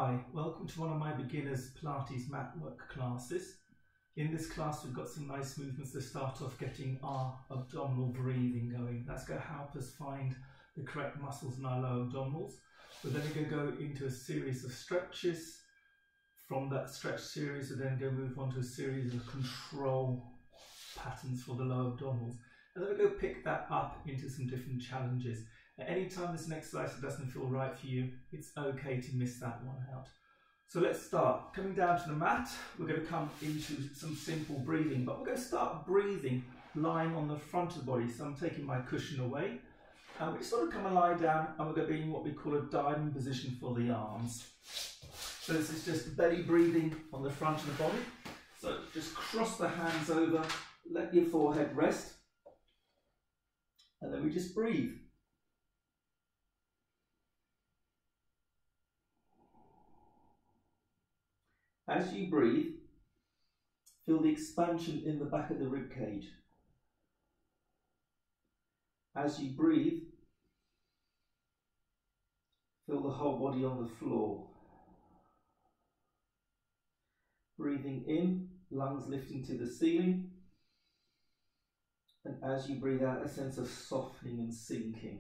Hi, welcome to one of my beginners Pilates mat work classes. In this class we've got some nice movements to start off getting our abdominal breathing going. That's going to help us find the correct muscles in our lower abdominals. We're then going to go into a series of stretches. From that stretch series we're then going to move on to a series of control patterns for the lower abdominals. And then we're going to pick that up into some different challenges. At any time there's an exercise that doesn't feel right for you, it's okay to miss that one out. So let's start. Coming down to the mat, we're going to come into some simple breathing, but we're going to start breathing lying on the front of the body. So I'm taking my cushion away, and we just sort of come and lie down, and we're going to be in what we call a diamond position for the arms. So this is just belly breathing on the front of the body. So just cross the hands over, let your forehead rest, and then we just breathe. As you breathe, feel the expansion in the back of the rib cage. As you breathe, feel the whole body on the floor. Breathing in, lungs lifting to the ceiling. And as you breathe out, a sense of softening and sinking.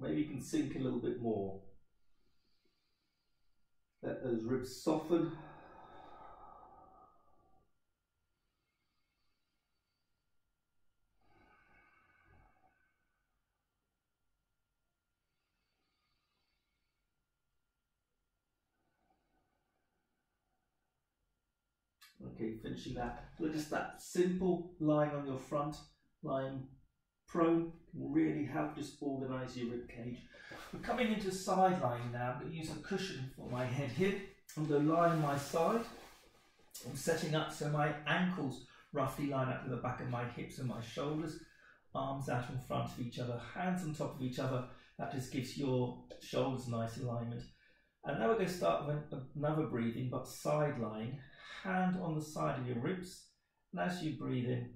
Maybe you can sink a little bit more. Let those ribs soften. Okay, finishing that. So just that simple lying on your front, lying prone can really help just organise your rib cage. We're coming into side lying now. I'm going to use a cushion for my head here. I'm going to lie on my side. I'm setting up so my ankles roughly line up to the back of my hips and my shoulders. Arms out in front of each other, hands on top of each other. That just gives your shoulders nice alignment. And now we're going to start with another breathing, but side lying. Hand on the side of your ribs. And as you breathe in,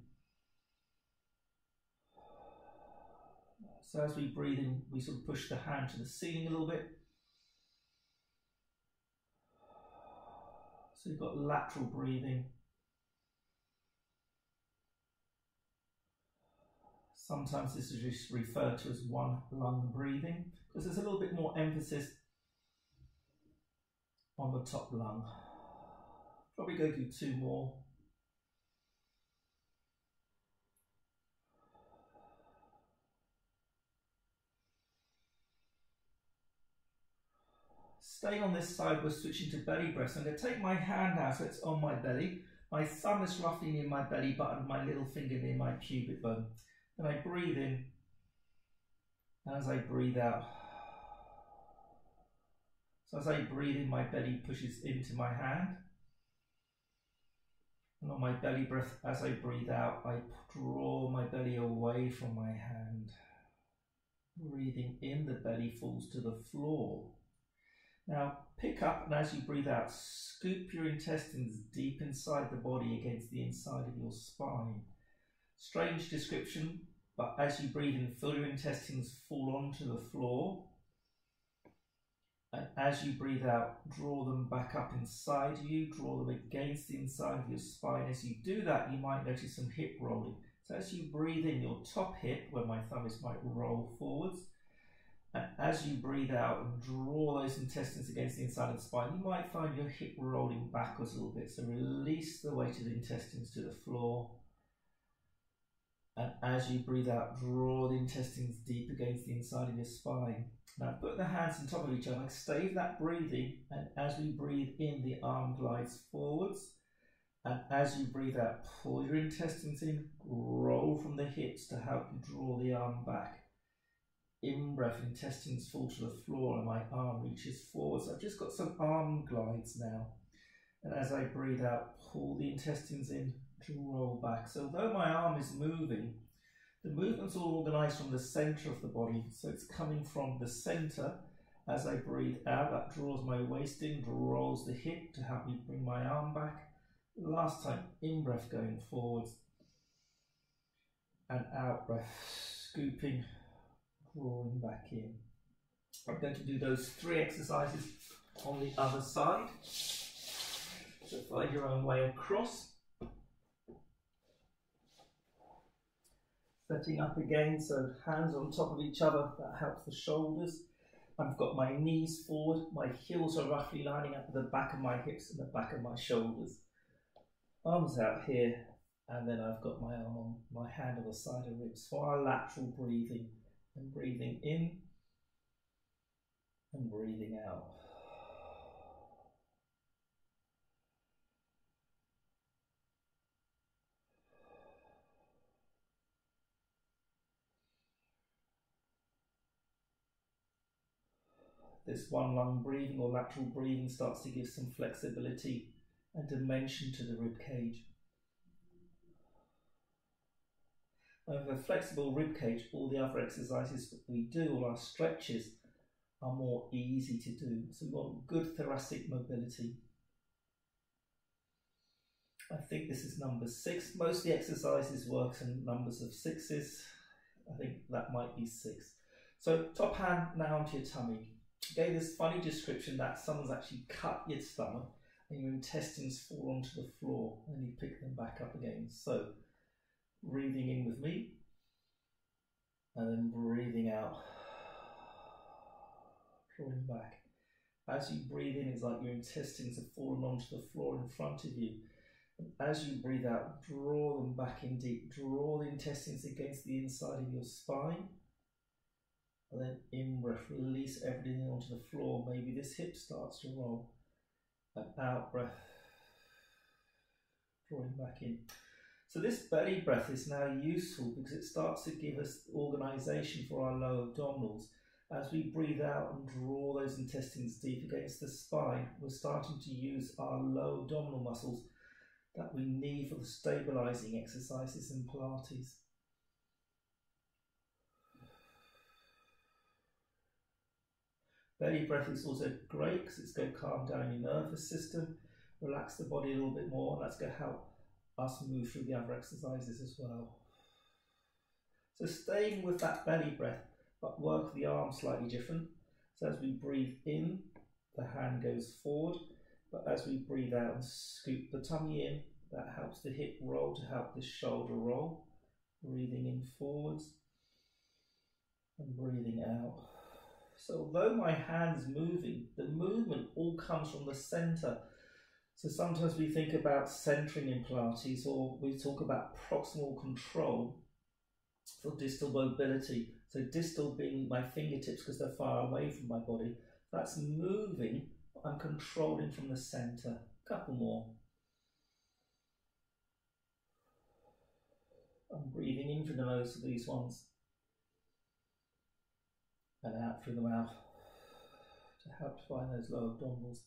so as we breathe in, we sort of push the hand to the ceiling a little bit. So you've got lateral breathing. Sometimes this is just referred to as one lung breathing, because there's a little bit more emphasis on the top lung. Probably go through two more. Staying on this side, we're switching to belly breaths. I'm going to take my hand out so it's on my belly. My thumb is roughly near my belly button, my little finger near my pubic bone. Then I breathe in, and as I breathe out. So as I breathe in, my belly pushes into my hand. And on my belly breath, as I breathe out, I draw my belly away from my hand. Breathing in, the belly falls to the floor. Now pick up, and as you breathe out, scoop your intestines deep inside the body against the inside of your spine. Strange description, but as you breathe in, feel your intestines fall onto the floor. And as you breathe out, draw them back up inside you, draw them against the inside of your spine. As you do that, you might notice some hip rolling. So as you breathe in, your top hip, where my thumb is, might roll forwards. And as you breathe out and draw those intestines against the inside of the spine, you might find your hip rolling backwards a little bit. So release the weight of the intestines to the floor. And as you breathe out, draw the intestines deep against the inside of your spine. Now put the hands on top of each other, stay that breathing, and as we breathe in, the arm glides forwards. And as you breathe out, pull your intestines in, roll from the hips to help you draw the arm back. In breath, intestines fall to the floor and my arm reaches forward. So I've just got some arm glides now. And as I breathe out, pull the intestines in to roll back. So although my arm is moving, the movement's all organised from the centre of the body. So it's coming from the centre. As I breathe out, that draws my waist in, rolls the hip to help me bring my arm back. Last time, in breath going forwards. And out breath, scooping, drawing back in. I'm going to do those 3 exercises on the other side. So find your own way across. Setting up again, so hands on top of each other, that helps the shoulders. I've got my knees forward, my heels are roughly lining up with the back of my hips and the back of my shoulders. Arms out here, and then I've got my arm on my hand on the side of ribs for our lateral breathing. And breathing in and breathing out. This one lung breathing or lateral breathing starts to give some flexibility and dimension to the rib cage. With a flexible rib cage, all the other exercises that we do, all our stretches, are more easy to do. So we want good thoracic mobility. I think this is number 6. Most of the exercises work in numbers of 6s. I think that might be 6. So top hand now onto your tummy. I gave this funny description that someone's actually cut your stomach and your intestines fall onto the floor and you pick them back up again. So breathing in with me and then breathing out, drawing back. As you breathe in, it's like your intestines have fallen onto the floor in front of you. And as you breathe out, draw them back in deep. Draw the intestines against the inside of your spine. And then in breath, release everything onto the floor. Maybe this hip starts to roll. And out breath, drawing back in. So this belly breath is now useful because it starts to give us organisation for our lower abdominals. As we breathe out and draw those intestines deep against the spine, we're starting to use our low abdominal muscles that we need for the stabilising exercises in Pilates. Belly breath is also great because it's going to calm down your nervous system, relax the body a little bit more, and that's going to help us move through the other exercises as well. So staying with that belly breath, but work the arms slightly different. So as we breathe in, the hand goes forward, but as we breathe out and scoop the tummy in, that helps the hip roll to help the shoulder roll. Breathing in forwards and breathing out. So although my hand's moving, the movement all comes from the center. So sometimes we think about centering in Pilates, or we talk about proximal control for distal mobility. So distal being my fingertips because they're far away from my body. That's moving, but I'm controlling from the center. A couple more. I'm breathing in through the nose for these ones. And out through the mouth to help find those lower abdominals.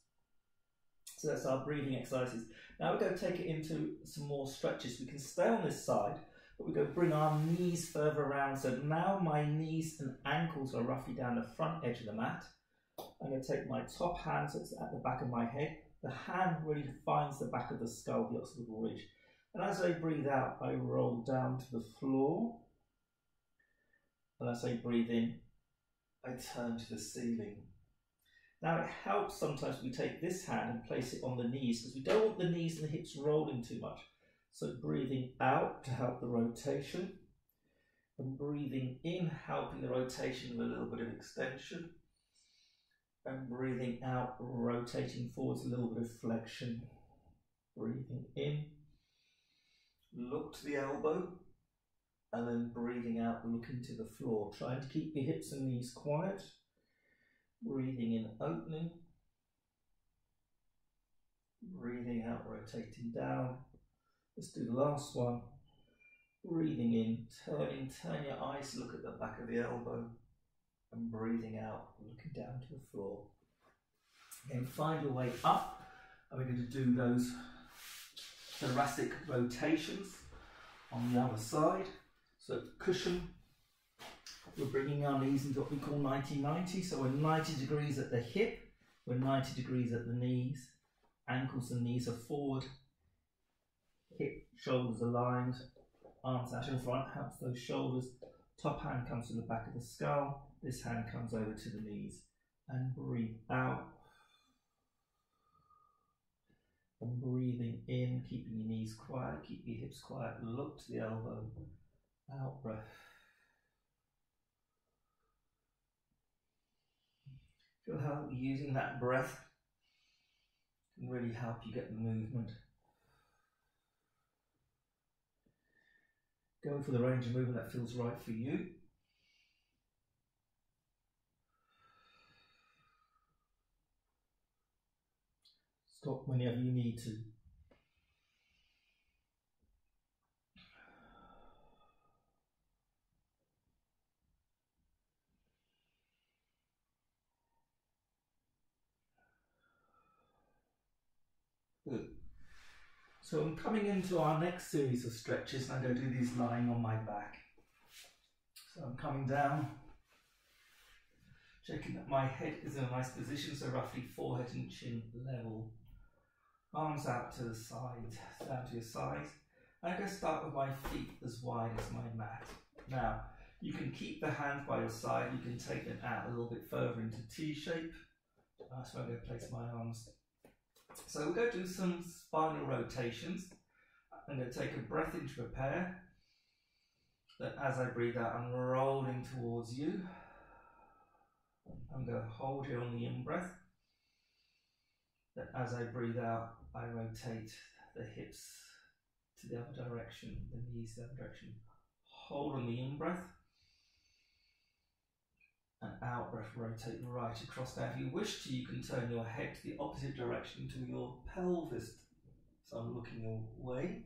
So that's our breathing exercises. Now we're going to take it into some more stretches. We can stay on this side, but we're going to bring our knees further around. So now my knees and ankles are roughly down the front edge of the mat. I'm going to take my top hand, so it's at the back of my head. The hand really defines the back of the skull, the occipital ridge. And as I breathe out, I roll down to the floor. And as I breathe in, I turn to the ceiling. Now it helps sometimes we take this hand and place it on the knees because we don't want the knees and the hips rolling too much. So breathing out to help the rotation and breathing in, helping the rotation with a little bit of extension, and breathing out, rotating forwards, a little bit of flexion. Breathing in, look to the elbow, and then breathing out, looking to the floor, trying to keep your hips and knees quiet. Breathing in, opening. Breathing out, rotating down. Let's do the last one. Breathing in, turning, turn your eyes, look at the back of the elbow. And breathing out, looking down to the floor. Again, find your way up. And we're going to do those thoracic rotations on the other side. So cushion, we're bringing our knees into what we call 90-90. So we're 90 degrees at the hip, we're 90 degrees at the knees, ankles and knees are forward, hip, shoulders aligned, arms out in front, helps those shoulders. Top hand comes to the back of the skull, this hand comes over to the knees. And breathe out, And breathing in, keeping your knees quiet, keep your hips quiet, look to the elbow, out breath. Feel how using that breath can really help you get the movement. Go for the range of movement that feels right for you. Stop whenever you need to. Good. So I'm coming into our next series of stretches, and I'm going to do these lying on my back. So I'm coming down, checking that my head is in a nice position, so roughly forehead and chin level. Arms out to the side, down to your sides. I'm going to start with my feet as wide as my mat. Now, you can keep the hands by your side, you can take them out a little bit further into T shape. That's where I'm going to place my arms. So we're going to do some spinal rotations. I'm going to take a breath in to prepare. Then as I breathe out, I'm rolling towards you. I'm going to hold here on the in-breath. Then as I breathe out, I rotate the hips to the other direction, the knees to the other direction. Hold on the in-breath. And out breath, rotate right across. Now if you wish to, you can turn your head to the opposite direction to your pelvis. So I'm looking away.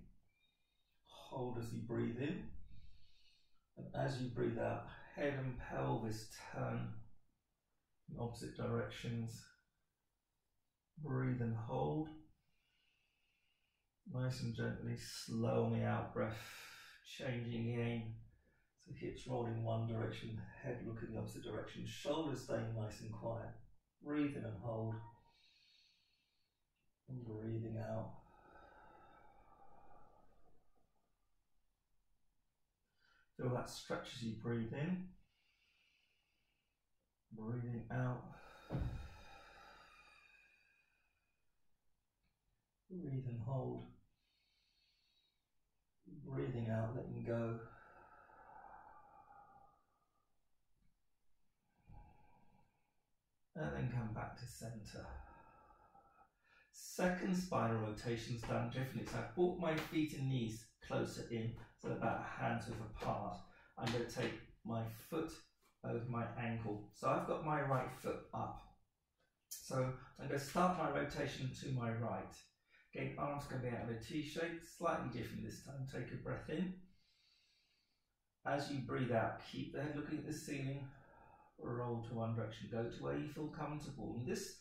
Hold as you breathe in. And as you breathe out, head and pelvis turn in opposite directions. Breathe and hold. Nice and gently, slow on the out breath, changing the aim. So hips rolling one direction, head looking the opposite direction, shoulders staying nice and quiet. Breathe in and hold. And breathing out. Feel that stretch as you breathe in. Breathing out. Breathe and hold. Breathing out, letting go. And then come back to centre. Second spinal rotation's done differently. So I've brought my feet and knees closer in, so about hands width apart. I'm going to take my foot over my ankle. So I've got my right foot up. So I'm going to start my rotation to my right. Again, arms going to be out of a T shape, slightly different this time. Take a breath in. As you breathe out, keep the head looking at the ceiling. Roll to one direction, go to where you feel comfortable. In this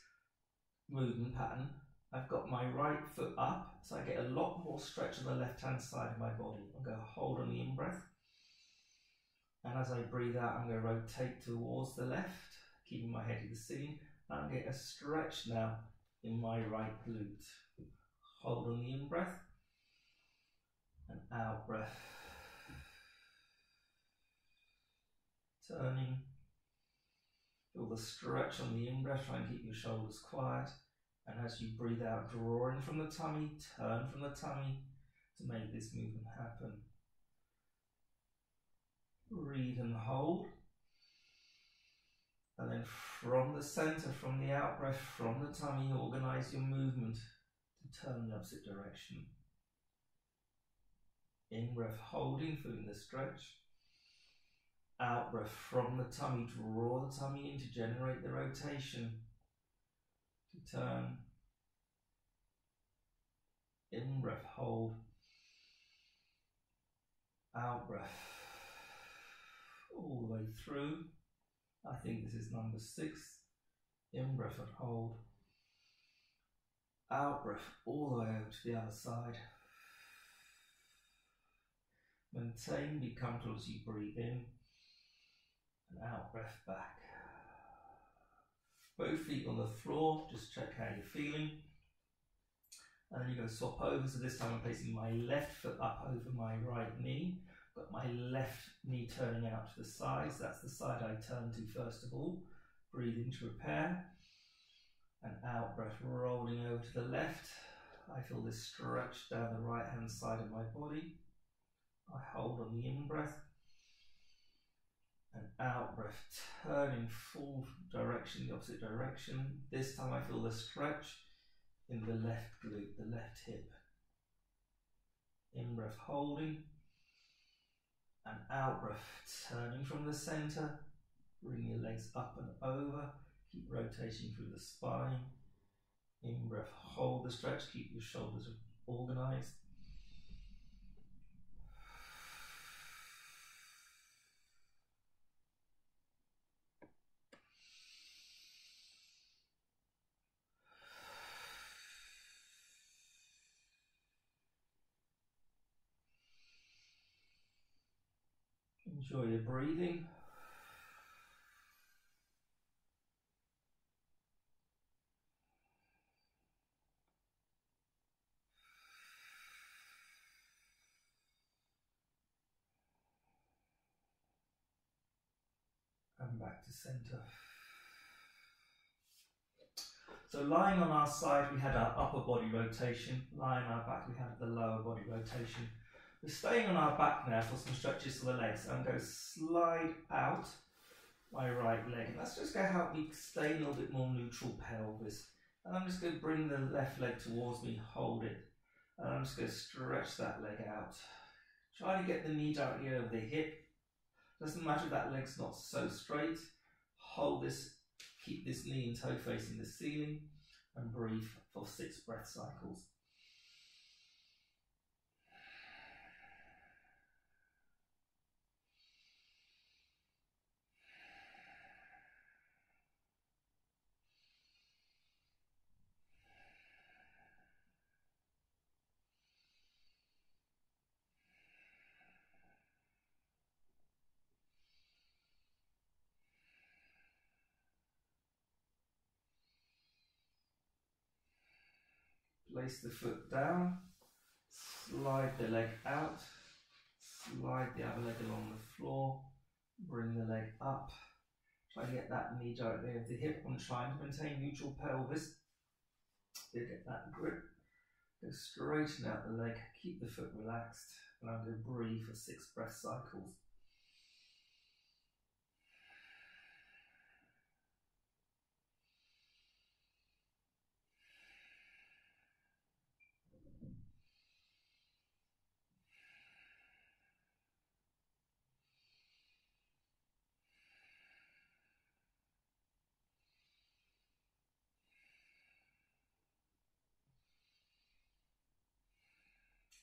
movement pattern, I've got my right foot up, so I get a lot more stretch on the left-hand side of my body. I'm going to hold on the in-breath. And as I breathe out, I'm going to rotate towards the left, keeping my head to the ceiling. And I'm getting a stretch now in my right glute. Hold on the in-breath. And out-breath. Turning. Feel the stretch on the in-breath, try and keep your shoulders quiet. And as you breathe out, draw in from the tummy, turn from the tummy to make this movement happen. Breathe and hold. And then from the center, from the out-breath, from the tummy, organize your movement to turn the opposite direction. In-breath, holding, feeling the stretch. Out breath from the tummy, draw the tummy in to generate the rotation. To turn. In breath, hold. Out breath. All the way through. I think this is number 6. In breath and hold. Out breath all the way over to the other side. Maintain, be comfortable as you breathe in. And out breath back. Both feet on the floor, just check how you're feeling. And then you're going to swap over, so this time I'm placing my left foot up over my right knee. Got my left knee turning out to the side, so that's the side I turn to first of all. Breathe in to repair. And out breath rolling over to the left. I feel this stretch down the right hand side of my body. I hold on the in-breath and out-breath, turning full direction, the opposite direction. This time I feel the stretch in the left glute, the left hip. In-breath holding and out-breath, turning from the center. Bring your legs up and over. Keep rotating through the spine. In-breath, hold the stretch, keep your shoulders organized. Enjoy your breathing. And back to center. So lying on our side, we had our upper body rotation. Lying on our back, we had the lower body rotation. We're staying on our back now for some stretches for the legs. I'm going to slide out my right leg. And that's just going to help me stay a little bit more neutral pelvis. And I'm just going to bring the left leg towards me, hold it. And I'm just going to stretch that leg out. Try to get the knee directly over the hip. Doesn't matter if that leg's not so straight. Hold this, keep this knee and toe facing the ceiling, and breathe for 6 breath cycles. Place the foot down, slide the leg out, slide the other leg along the floor, bring the leg up. Try to get that knee directly over the hip. I'm trying to maintain neutral pelvis. Get that grip. Go straighten out the leg, keep the foot relaxed, and I'm going to breathe for 6 breath cycles.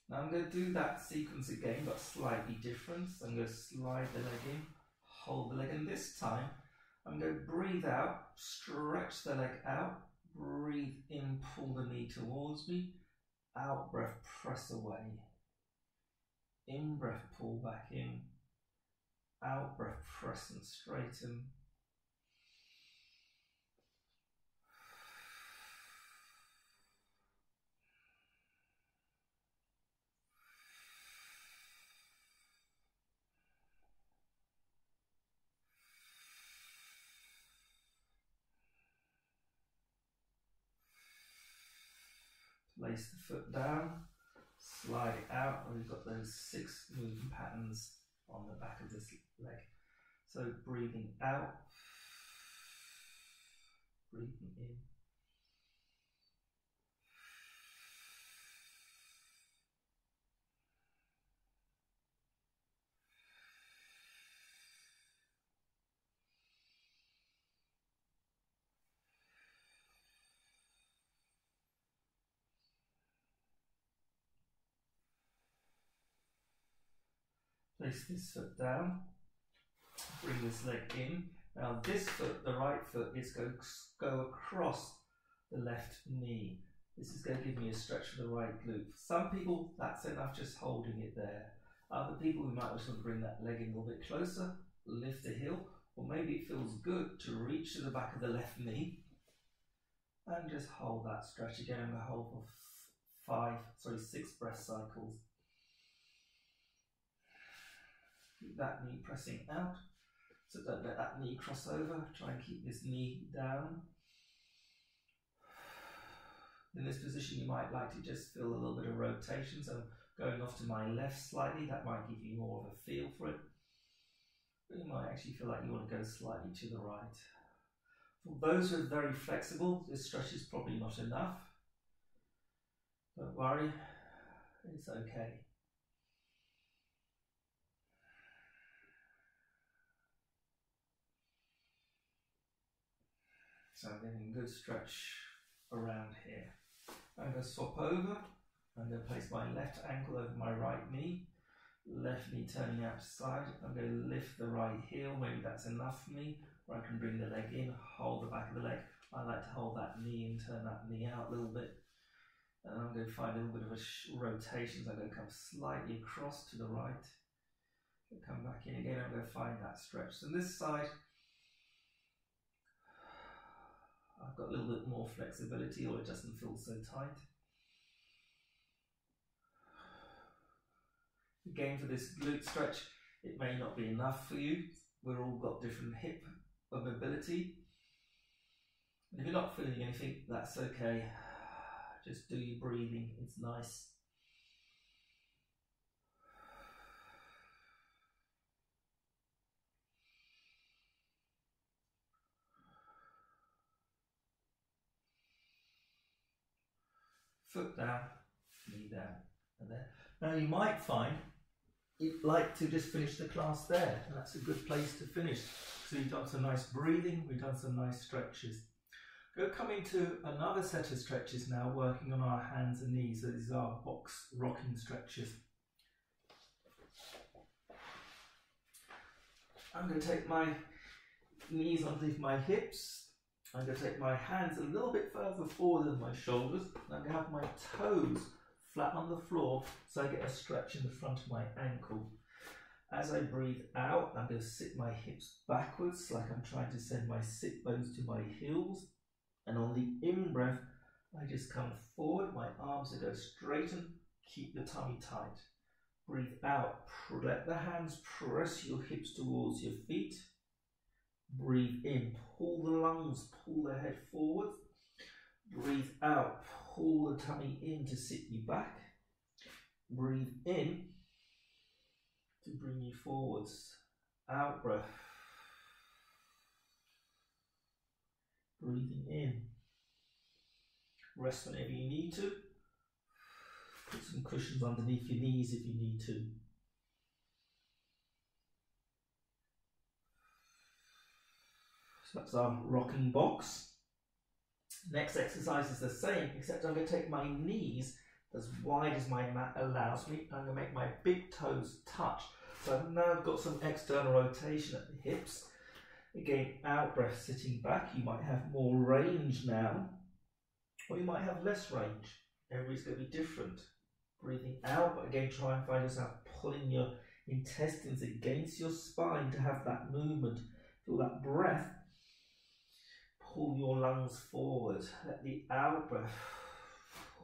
Now I'm going to do that sequence again, but slightly different. So I'm going to slide the leg in, hold the leg, and this time I'm going to breathe out, stretch the leg out, breathe in, pull the knee towards me, out breath, press away. In breath, pull back in, out breath, press and straighten. Place the foot down, slide it out, and we've got those 6 moving patterns on the back of this leg. So breathing out, breathing in. Place this foot down, bring this leg in. Now this foot, the right foot, is going to go across the left knee. This is going to give me a stretch for the right glute. For some people, that's enough just holding it there. Other people, we might just want to bring that leg in a little bit closer, lift the heel, or maybe it feels good to reach to the back of the left knee and just hold that stretch again. I'm going to hold for 6 breath cycles. Keep that knee pressing out, so don't let that knee cross over. Try and keep this knee down. In this position, you might like to just feel a little bit of rotation. So going off to my left slightly, that might give you more of a feel for it. But you might actually feel like you want to go slightly to the right. For those who are very flexible, this stretch is probably not enough. Don't worry, it's okay. So I'm getting a good stretch around here. I'm going to swap over. I'm going to place my left ankle over my right knee. Left knee turning out to side. I'm going to lift the right heel. Maybe that's enough for me. Or I can bring the leg in, hold the back of the leg. I like to hold that knee and turn that knee out a little bit. And I'm going to find a little bit of a rotation. So I'm going to come slightly across to the right. Come back in again. I'm going to find that stretch. So this side, I've got a little bit more flexibility, or it doesn't feel so tight. Again, for this glute stretch, it may not be enough for you. We've all got different hip mobility. And if you're not feeling anything, that's okay. Just do your breathing, it's nice. Foot down, knee down, and there. Now you might find you'd like to just finish the class there, and that's a good place to finish. So you've done some nice breathing, we've done some nice stretches. Go coming to another set of stretches now, working on our hands and knees. So these are box rocking stretches. I'm going to take my knees underneath my hips. I'm going to take my hands a little bit further forward than my shoulders. I'm going to have my toes flat on the floor so I get a stretch in the front of my ankle. As I breathe out, I'm going to sit my hips backwards like I'm trying to send my sit bones to my heels. And on the in-breath, I just come forward, my arms are go straighten, keep the tummy tight. Breathe out, let the hands press your hips towards your feet. Breathe in, pull the lungs, pull the head forward. Breathe out, pull the tummy in to sit you back. Breathe in to bring you forwards. Out breath. Breathing in. Rest whenever you need to. Put some cushions underneath your knees if you need to. So that's our rocking box. Next exercise is the same, except I'm going to take my knees as wide as my mat allows me. I'm going to make my big toes touch. So I've now got some external rotation at the hips. Again, out breath, sitting back. You might have more range now, or you might have less range. Everybody's going to be different. Breathing out, but again, try and find yourself pulling your intestines against your spine to have that movement. Feel that breath. Pull your lungs forward. Let the out breath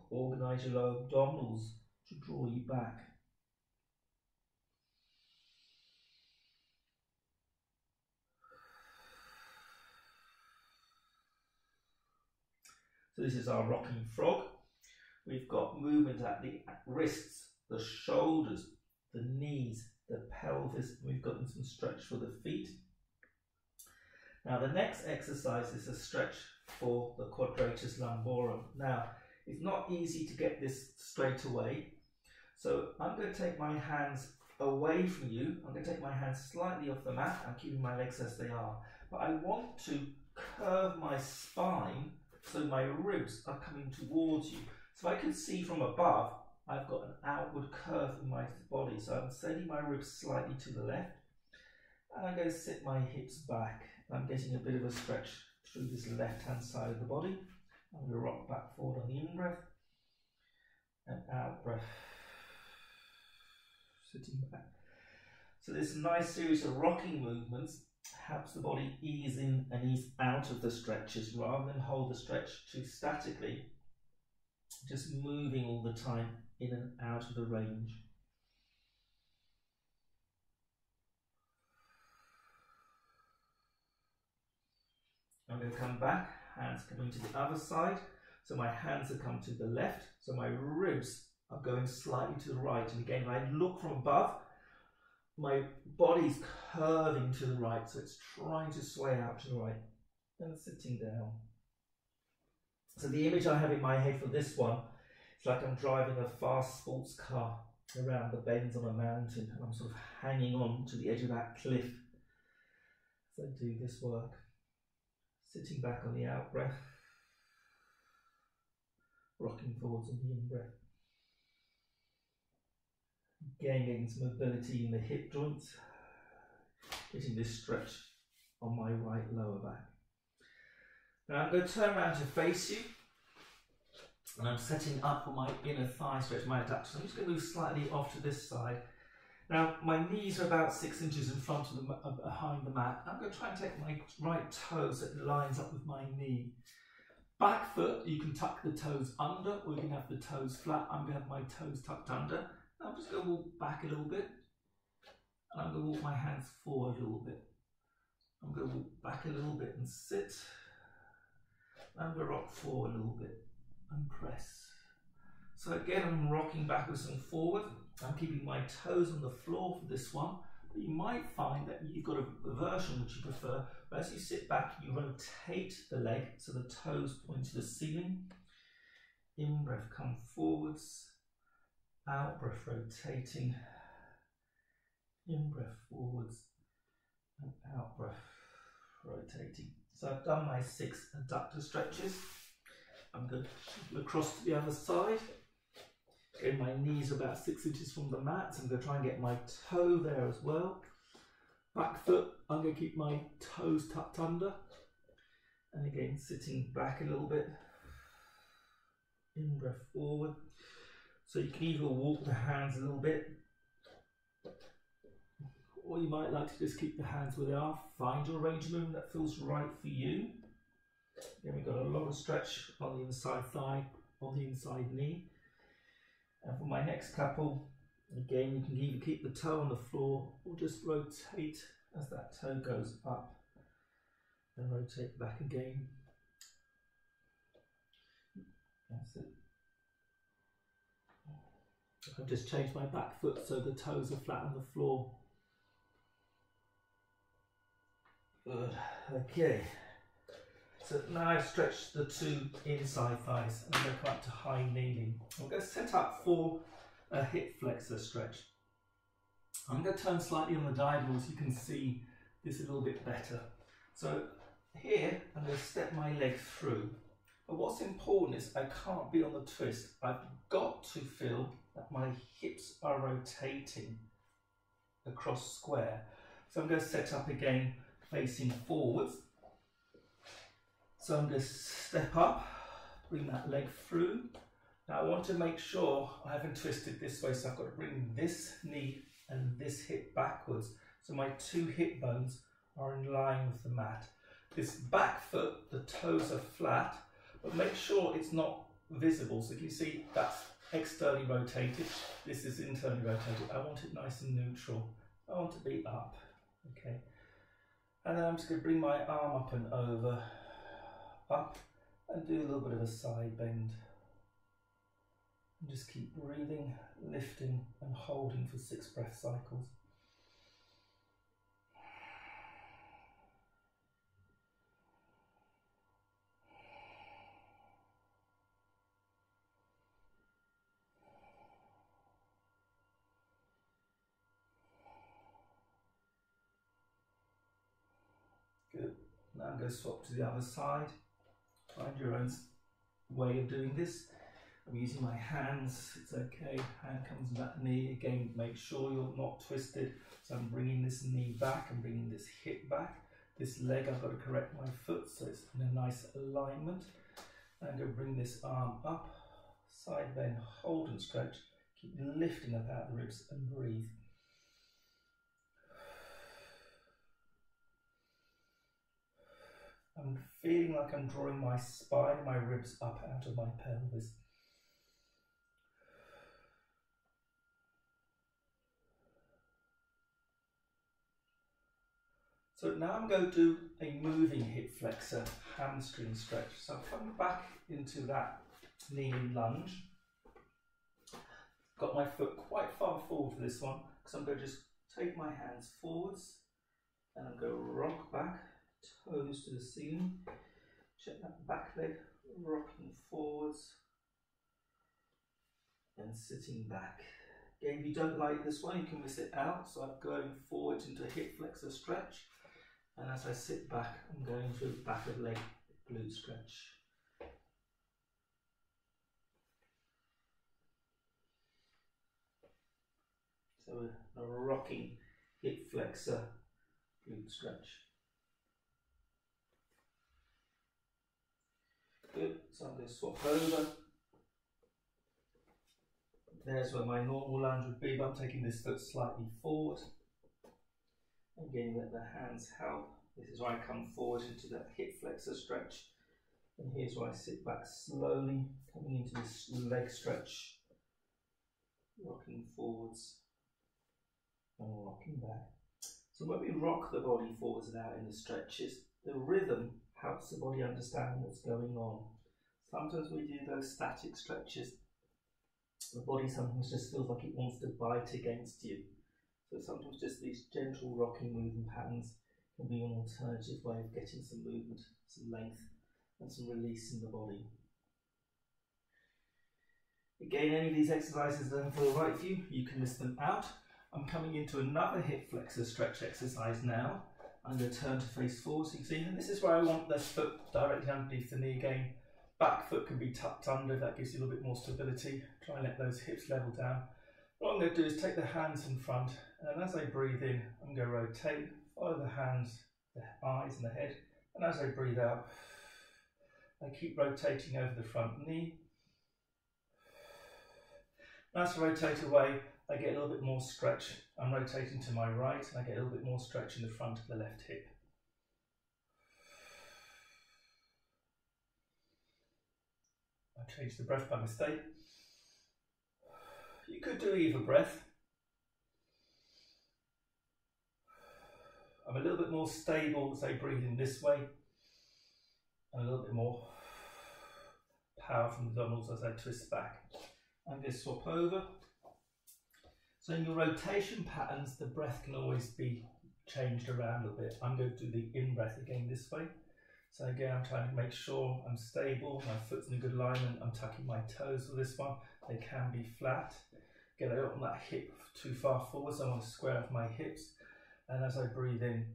organize your lower abdominals to draw you back. So this is our rocking frog. We've got movement at the wrists, the shoulders, the knees, the pelvis. We've got some stretch for the feet. Now the next exercise is a stretch for the quadratus lumborum. Now it's not easy to get this straight away, so I'm going to take my hands away from you. I'm going to take my hands slightly off the mat. I'm keeping my legs as they are, but I want to curve my spine so my ribs are coming towards you. So I can see from above I've got an outward curve in my body, so I'm sending my ribs slightly to the left, and I'm going to sit my hips back. I'm getting a bit of a stretch through this left hand side of the body. I'm going to rock back forward on the in breath and out breath, sitting back. So this nice series of rocking movements helps the body ease in and ease out of the stretches rather than hold the stretch too statically, just moving all the time in and out of the range. I'm going to come back, hands coming to the other side. So my hands are come to the left, so my ribs are going slightly to the right. And again, if I look from above, my body's curving to the right, so it's trying to sway out to the right. And sitting down. So the image I have in my head for this one, it's like I'm driving a fast sports car around the bends on a mountain, and I'm sort of hanging on to the edge of that cliff. So I do this work, sitting back on the out breath, rocking forwards on the in breath. Again, getting some mobility in the hip joints, getting this stretch on my right lower back. Now I'm going to turn around to face you, and I'm setting up for my inner thigh stretch, my adductors. I'm just going to move slightly off to this side. Now my knees are about 6 inches in front of the behind the mat. I'm going to try and take my right toe so it lines up with my knee. Back foot, you can tuck the toes under, or you can have the toes flat. I'm going to have my toes tucked under. I'm just going to walk back a little bit, and I'm going to walk my hands forward a little bit. I'm going to walk back a little bit and sit. I'm going to rock forward a little bit and press. So again, I'm rocking backwards and forward. I'm keeping my toes on the floor for this one, but you might find that you've got a version which you prefer, but as you sit back, you rotate the leg so the toes point to the ceiling. In breath, come forwards. Out breath, rotating. In breath, forwards. And out breath, rotating. So I've done my 6 adductor stretches. I'm going to shift across to the other side. Again, my knees are about 6 inches from the mat, so I'm going to try and get my toe there as well. Back foot, I'm going to keep my toes tucked under. And again, sitting back a little bit. In breath forward. So you can either walk the hands a little bit, or you might like to just keep the hands where they are. Find your range of movement that feels right for you. Then we've got a lot of stretch on the inside thigh, on the inside knee. And for my next couple, again, you can either keep the toe on the floor or just rotate as that toe goes up and rotate back again. That's it. I've just changed my back foot so the toes are flat on the floor. Good. Okay. So now I've stretched the 2 inside thighs, and I'm going to come up to high kneeling. I'm going to set up for a hip flexor stretch. I'm going to turn slightly on the diagonal so you can see this a little bit better. So here I'm going to step my leg through. But what's important is I can't be on the twist. I've got to feel that my hips are rotating across square. So I'm going to set up again facing forwards. So I'm going to step up, bring that leg through. Now I want to make sure I haven't twisted this way, so I've got to bring this knee and this hip backwards. So my 2 hip bones are in line with the mat. This back foot, the toes are flat, but make sure it's not visible. So if you see, that's externally rotated, this is internally rotated. I want it nice and neutral. I want to be up, okay? And then I'm just going to bring my arm up and over, up, and do a little bit of a side bend. And just keep breathing, lifting and holding for 6 breath cycles. Good. Now I'm going to swap to the other side. Find your own way of doing this. I'm using my hands, it's okay. Hand comes to that knee. Again, make sure you're not twisted. So I'm bringing this knee back and bringing this hip back. This leg, I've got to correct my foot so it's in a nice alignment. I'm going to bring this arm up, side bend, hold and stretch. Keep lifting up out the ribs and breathe. I'm feeling like I'm drawing my spine and my ribs up out of my pelvis. So now I'm going to do a moving hip flexor hamstring stretch. So I'm coming back into that kneeling lunge. Got my foot quite far forward for this one, because I'm going to just take my hands forwards and I'm going to rock back, toes to the ceiling. Check that back leg, rocking forwards and sitting back. Again, if you don't like this one, you can miss it out. So I'm going forward into a hip flexor stretch. And as I sit back, I'm going to back of leg glute stretch. So a rocking hip flexor glute stretch. Good, so I'm going to swap over. There's where my normal lunge would be, but I'm taking this foot slightly forward. Again, let the hands help. This is where I come forward into that hip flexor stretch. And here's where I sit back slowly, coming into this leg stretch, rocking forwards and rocking back. So when we rock the body forwards and out in the stretches, the rhythm helps the body understand what's going on. Sometimes we do those static stretches. The body sometimes just feels like it wants to bite against you. So sometimes just these gentle rocking movement patterns can be an alternative way of getting some movement, some length and some release in the body. Again, any of these exercises don't feel right for you, you can list them out. I'm coming into another hip flexor stretch exercise now. I'm going to turn to face forward, so you can see, and this is where I want this foot directly underneath the knee again. Back foot can be tucked under, that gives you a little bit more stability. Try and let those hips level down. What I'm going to do is take the hands in front, and as I breathe in, I'm going to rotate, follow the hands, the eyes and the head, and as I breathe out, I keep rotating over the front knee. And as I rotate away, I get a little bit more stretch. I'm rotating to my right, and I get a little bit more stretch in the front of the left hip. I changed the breath by mistake. You could do either breath. I'm a little bit more stable as I breathe in this way, and a little bit more power from the abdominals as I twist back. I'm going to swap over. So in your rotation patterns, the breath can always be changed around a bit. I'm going to do the in-breath again this way. So again, I'm trying to make sure I'm stable, my foot's in a good alignment. I'm tucking my toes for this one. They can be flat. Again, I don't want that hip too far forward, so I want to square off my hips. And as I breathe in,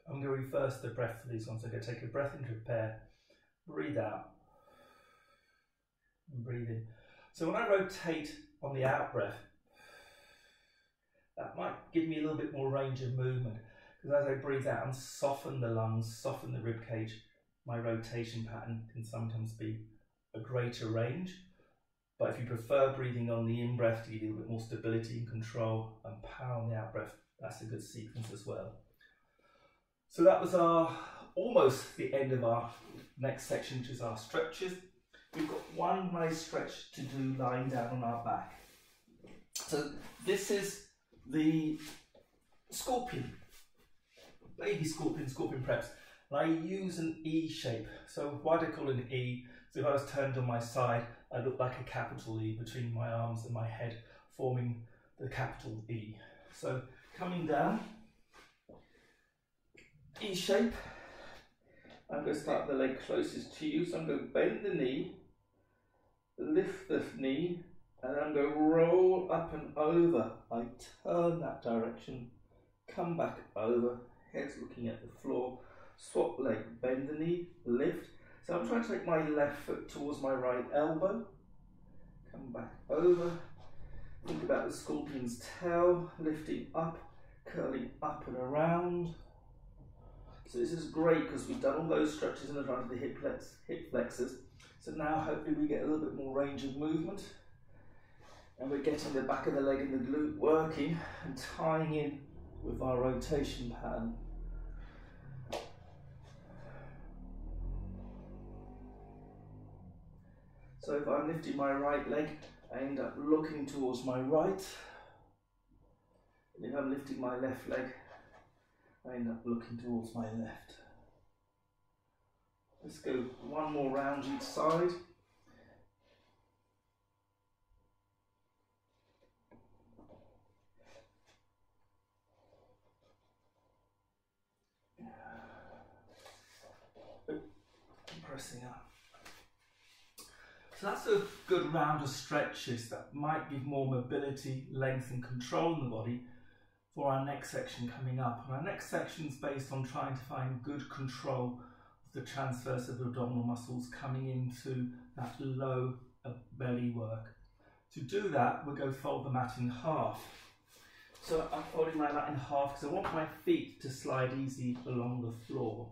I'm going to reverse the breath for these ones. I'm going to take a breath in to prepare, breathe out, and breathe in. So when I rotate on the out breath, that might give me a little bit more range of movement, because as I breathe out and soften the lungs, soften the rib cage, my rotation pattern can sometimes be a greater range. But if you prefer breathing on the in-breath to give you a little bit more stability and control and power on the out-breath, that's a good sequence as well. So that was almost the end of our next section, which is our stretches. We've got one nice stretch to do lying down on our back. So this is the scorpion, baby scorpion, scorpion preps. And I use an E shape. So why do I call it an E? So if I was turned on my side, I look like a capital E between my arms and my head, forming the capital E. So coming down, E shape. I'm going to start the leg closest to you. So I'm going to bend the knee, lift the knee, and then I'm going to roll up and over. I turn that direction, come back over, head's looking at the floor, swap leg, bend the knee, lift. So I'm trying to take my left foot towards my right elbow, come back over, think about the scorpion's tail, lifting up, curling up and around. So this is great because we've done all those stretches in the front of the hip flexors. So now hopefully we get a little bit more range of movement, and we're getting the back of the leg and the glute working and tying in with our rotation pattern. So if I'm lifting my right leg, I end up looking towards my right. And if I'm lifting my left leg, I end up looking towards my left. Let's go one more round each side. Pressing up. So that's a good round of stretches that might give more mobility, length and control in the body for our next section coming up. And our next section is based on trying to find good control of the transverse of the abdominal muscles coming into that low belly work. To do that, we'll go fold the mat in half. So I'm folding my mat in half because I want my feet to slide easy along the floor.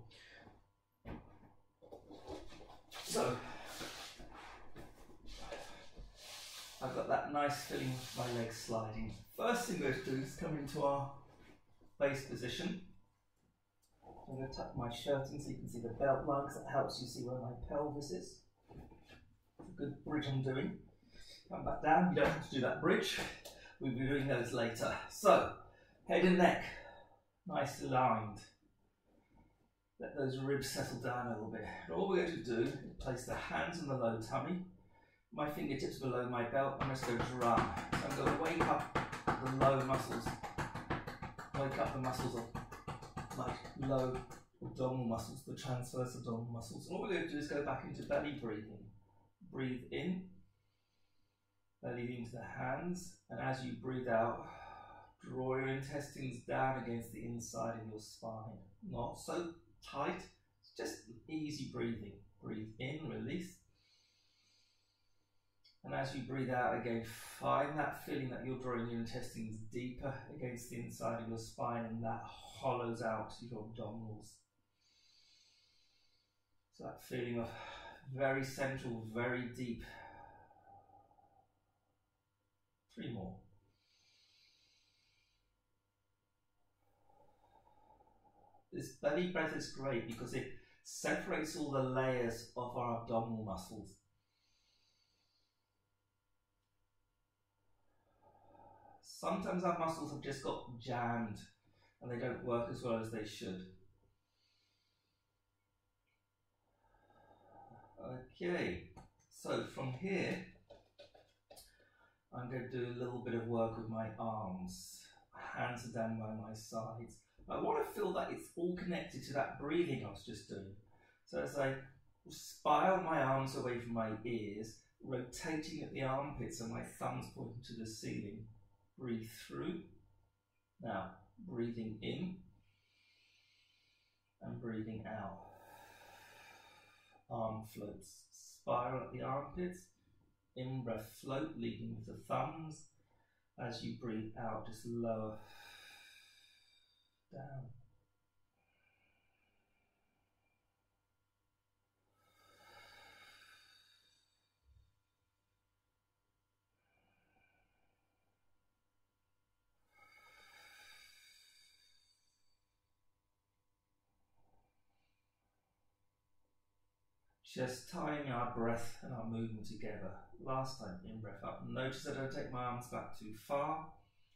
So I've got that nice feeling of my legs sliding. First thing we're going to do is come into our base position. I'm going to tuck my shirt in so you can see the belt lugs. That helps you see where my pelvis is. It's a good bridge I'm doing. Come back down. You don't have to do that bridge. We'll be doing those later. So, head and neck, nice aligned. Let those ribs settle down a little bit. And all we're going to do is place the hands on the low tummy, my fingertips below my belt, and let's go drum. So I'm going to wake up the low muscles, wake up the muscles of my low abdominal muscles, the transverse abdominal muscles. And all we're going to do is go back into belly breathing. Breathe in, belly into the hands, and as you breathe out, draw your intestines down against the inside of your spine. Not so tight, it's just easy breathing. Breathe in, release. And as you breathe out again, find that feeling that you're drawing your intestines deeper against the inside of your spine, and that hollows out your abdominals. So that feeling of very central, very deep. 3 more. This belly breath is great because it separates all the layers of our abdominal muscles. Sometimes our muscles have just got jammed and they don't work as well as they should. Okay, so from here, I'm going to do a little bit of work with my arms. Hands are down by my sides. I want to feel that it's all connected to that breathing I was just doing. So as I spiral my arms away from my ears, rotating at the armpits and my thumbs pointing to the ceiling, breathe through. Now, breathing in and breathing out. Arm floats, spiral at the armpits, in-breath float, leading with the thumbs. As you breathe out, just lower down. Just tying our breath and our movement together. Last time, in breath up. Notice I don't take my arms back too far.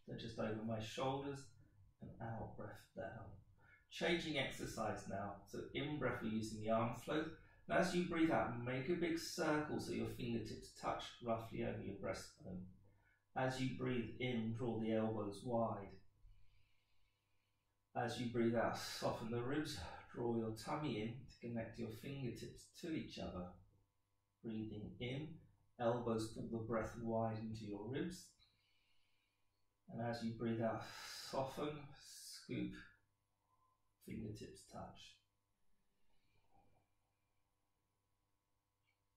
They're just over my shoulders, and out, breath down. Changing exercise now. So in breath we're using the arm float. And as you breathe out, make a big circle so your fingertips touch roughly over your breastbone. As you breathe in, draw the elbows wide. As you breathe out, soften the ribs, draw your tummy in to connect your fingertips to each other. Breathing in, elbows pull the breath wide into your ribs. And as you breathe out, soften, scoop, fingertips touch.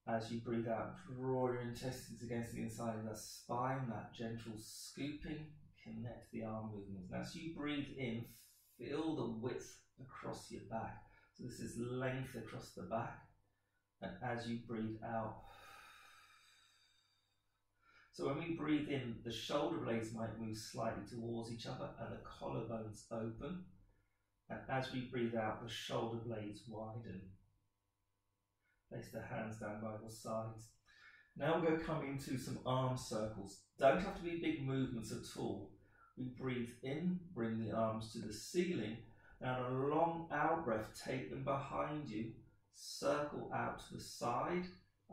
As you breathe out, draw your intestines against the inside of the spine, that gentle scooping, connect the arm movements. And as you breathe in, feel the width across your back. So this is length across the back. And as you breathe out, so when we breathe in, the shoulder blades might move slightly towards each other and the collarbones open. And as we breathe out, the shoulder blades widen. Place the hands down by the sides. Now we're going to come into some arm circles. Don't have to be big movements at all. We breathe in, bring the arms to the ceiling. Now on a long out breath, take them behind you, circle out to the side.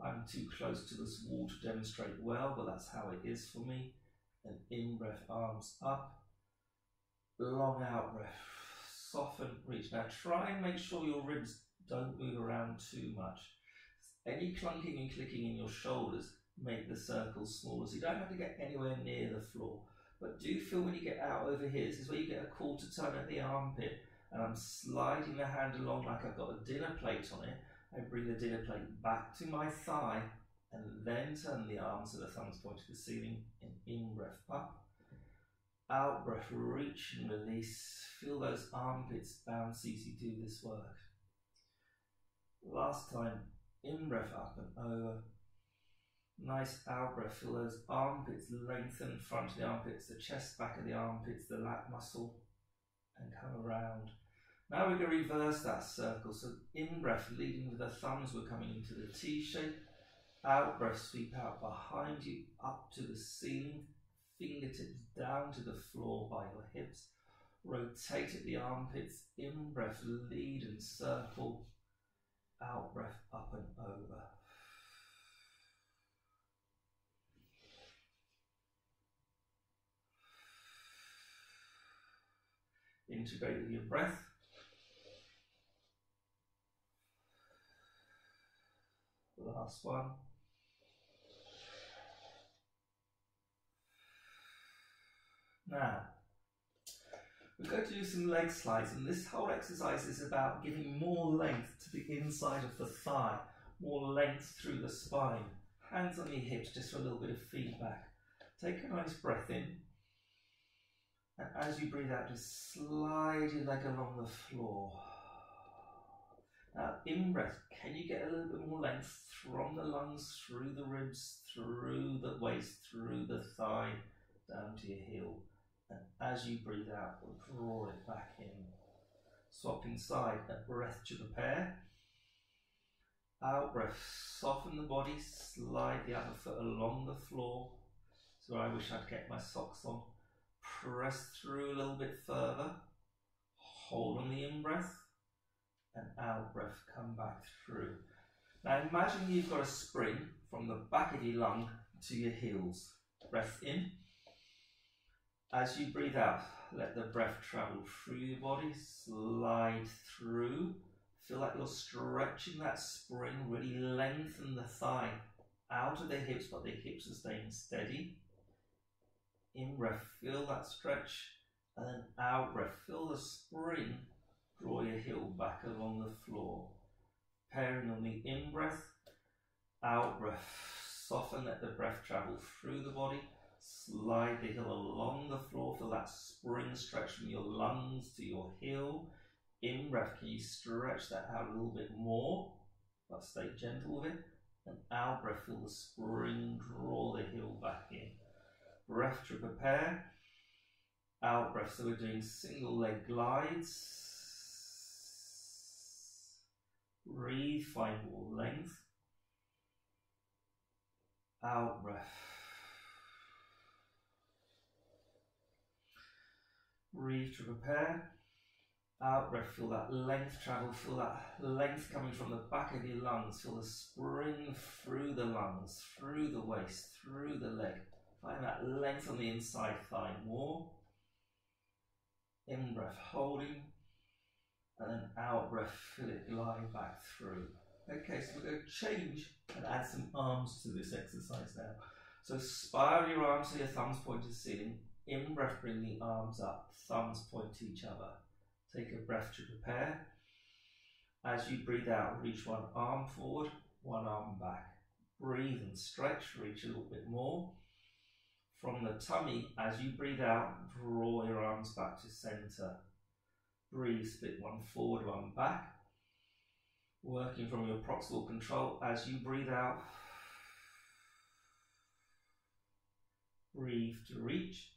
I'm too close to this wall to demonstrate well, but that's how it is for me. And in breath, arms up. Long out breath, soften, reach. Now try and make sure your ribs don't move around too much. Any clunking and clicking in your shoulders make the circles smaller, so you don't have to get anywhere near the floor. But do feel when you get out over here, this is where you get a quarter turn at the armpit, and I'm sliding the hand along like I've got a dinner plate on it. I bring the dinner plate back to my thigh, and then turn the arms so the thumbs point to the ceiling, and in breath up. Out breath, reach and release. Feel those armpits bounce as you do this work. Last time, in breath up and over. Nice out breath, feel those armpits lengthen, front of the armpits, the chest, back of the armpits, the lat muscle, and come around. Now we're going to reverse that circle. So in breath, leading with the thumbs, we're coming into the T shape. Out breath, sweep out behind you, up to the ceiling, fingertips down to the floor by your hips. Rotate at the armpits. In breath, lead and circle. Out breath, up and over. Integrate with your breath. Last one. Now, we're going to do some leg slides, and this whole exercise is about giving more length to the inside of the thigh, more length through the spine. Hands on your hips just for a little bit of feedback. Take a nice breath in, and as you breathe out, just slide your leg along the floor. Now, in breath, can you get a little bit more length from the lungs, through the ribs, through the waist, through the thigh, down to your heel? And as you breathe out, draw it back in. Swapping side, a breath to prepare. Out breath, soften the body, slide the other foot along the floor. So I wish I'd kept my socks on. Press through a little bit further. Hold on the in-breath. And out breath, come back through. Now imagine you've got a spring from the back of your lung to your heels. Breath in. As you breathe out, let the breath travel through your body, slide through. Feel like you're stretching that spring, really lengthen the thigh out of the hips, but the hips are staying steady. In breath, feel that stretch, and then out breath, feel the spring, draw your heel back along the floor. Pairing on the in breath, out breath, soften, let the breath travel through the body. Slide the heel along the floor, feel that spring stretch from your lungs to your heel. In breath, can you stretch that out a little bit more, but stay gentle with it. And out breath, feel the spring, draw the heel back in. Breath to prepare. Out breath, so we're doing single leg glides. Breathe, find more length. Out breath. Breathe to prepare. Out breath, feel that length travel, feel that length coming from the back of your lungs, feel the spring through the lungs, through the waist, through the leg. Find that length on the inside thigh more. In breath, holding, and then out breath, feel it glide back through. Okay, so we're going to change and add some arms to this exercise now. So spiral your arms so your thumbs point to the ceiling. In breath, bring the arms up, thumbs point to each other. Take a breath to prepare. As you breathe out, reach one arm forward, one arm back. Breathe and stretch, reach a little bit more. From the tummy, as you breathe out, draw your arms back to center. Breathe, split one forward, one back. Working from your proximal control as you breathe out. Breathe to reach.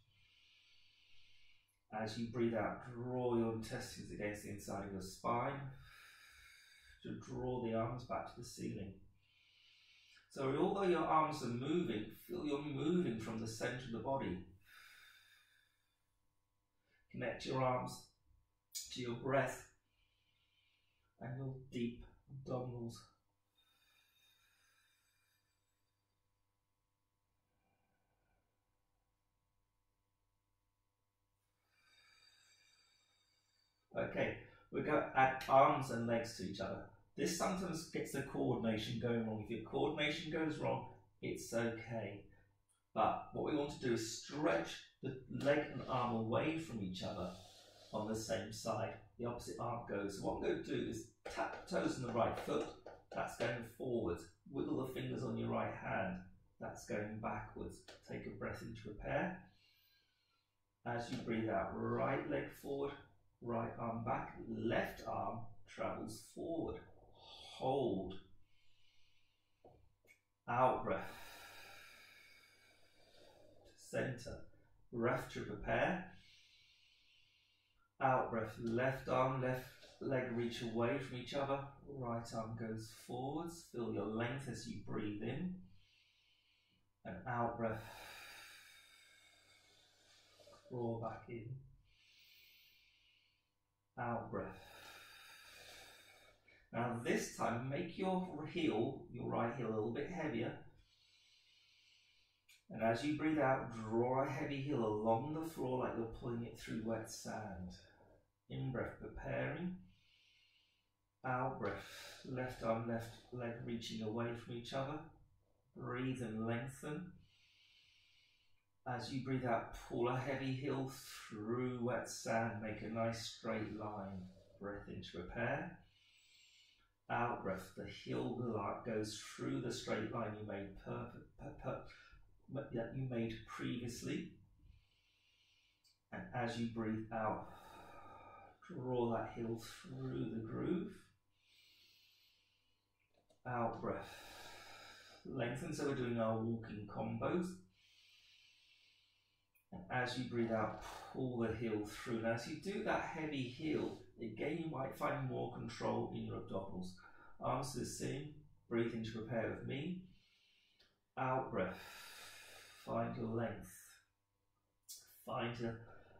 As you breathe out, draw your intestines against the inside of your spine to draw the arms back to the ceiling. So although your arms are moving, feel you're moving from the centre of the body. Connect your arms to your breath and your deep abdominals. Okay, we're going to add arms and legs to each other. This sometimes gets the coordination going wrong. If your coordination goes wrong, it's okay. But what we want to do is stretch the leg and arm away from each other on the same side. The opposite arm goes. So what I'm going to do is tap the toes on the right foot. That's going forwards. Wiggle the fingers on your right hand. That's going backwards. Take a breath in to prepare. As you breathe out, right leg forward, right arm back, left arm travels forward. Hold. Out breath. Center. Breath to prepare. Out breath. Left arm, left leg reach away from each other. Right arm goes forwards. Feel your length as you breathe in. And out breath. Draw back in. Out breath. Now this time, make your heel, your right heel, a little bit heavier. And as you breathe out, draw a heavy heel along the floor like you're pulling it through wet sand. In breath, preparing. Out breath, left arm, left leg reaching away from each other. Breathe and lengthen. As you breathe out, pull a heavy heel through wet sand. Make a nice straight line. Breath in to prepare. Out breath, the heel goes through the straight line you made that you made previously. And as you breathe out, draw that heel through the groove. Out breath, lengthen. So we're doing our walking combos. And as you breathe out, pull the heel through. Now as you do that heavy heel, again you might find more control in your abdominals. Arms to the ceiling, breathe in to prepare with me. Out breath, find your length. Find your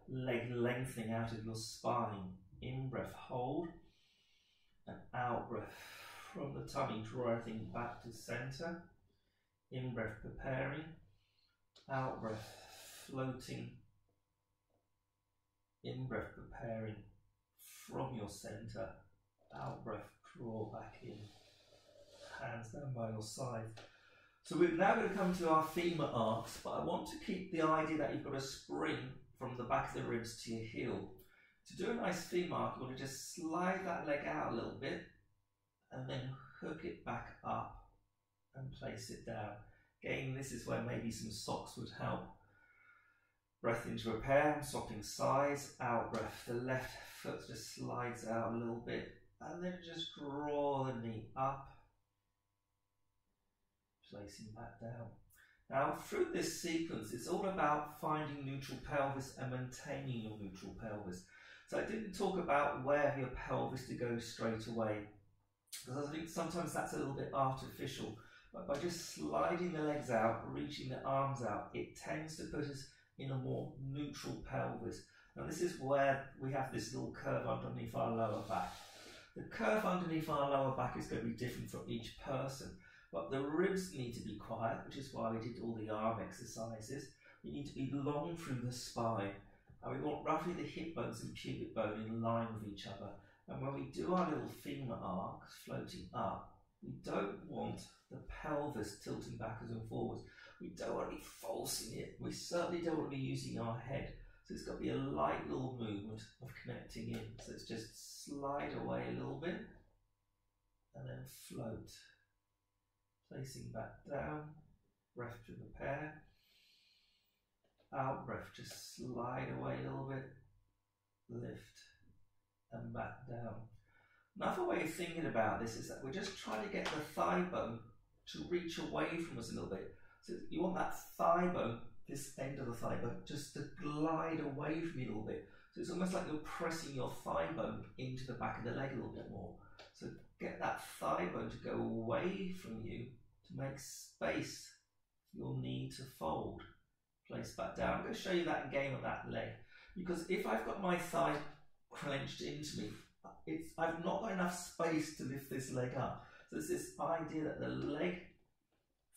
leg lengthening out of your spine. In breath, hold. And out breath, from the tummy, draw everything back to center. In breath, preparing. Out breath, floating. In breath, preparing from your center. Out breath, draw back in. Hands down by your side. So we're now going to come to our femur arcs, but I want to keep the idea that you've got a spring from the back of the ribs to your heel. To do a nice femur arc, you want to just slide that leg out a little bit and then hook it back up and place it down. Again, this is where maybe some socks would help. Breath into repair, I'm swapping sides. Out breath, the left foot just slides out a little bit and then just draw the knee up. Placing that down. Now through this sequence, it's all about finding neutral pelvis and maintaining your neutral pelvis. So I didn't talk about where your pelvis to go straight away, because I think sometimes that's a little bit artificial. But by just sliding the legs out, reaching the arms out, it tends to put us in a more neutral pelvis. Now this is where we have this little curve underneath our lower back. The curve underneath our lower back is going to be different for each person. But the ribs need to be quiet, which is why we did all the arm exercises. We need to be long through the spine. And we want roughly the hip bones and pubic bone in line with each other. And when we do our little femur arcs floating up, we don't want the pelvis tilting backwards and forwards. We don't want to be forcing it. We certainly don't want to be using our head. So it's got to be a light little movement of connecting in. So it's just slide away a little bit and then float. Placing back down, breath to prepare. Out breath, just slide away a little bit, lift and back down. Another way of thinking about this is that we're just trying to get the thigh bone to reach away from us a little bit. So you want that thigh bone, this end of the thigh bone, just to glide away from you a little bit. So it's almost like you're pressing your thigh bone into the back of the leg a little bit more. So get that thigh bone to go away from you to make space for your knee to fold. Place back down. I'm going to show you that again on that leg, because if I've got my thigh clenched into me, I've not got enough space to lift this leg up. So it's this idea that the leg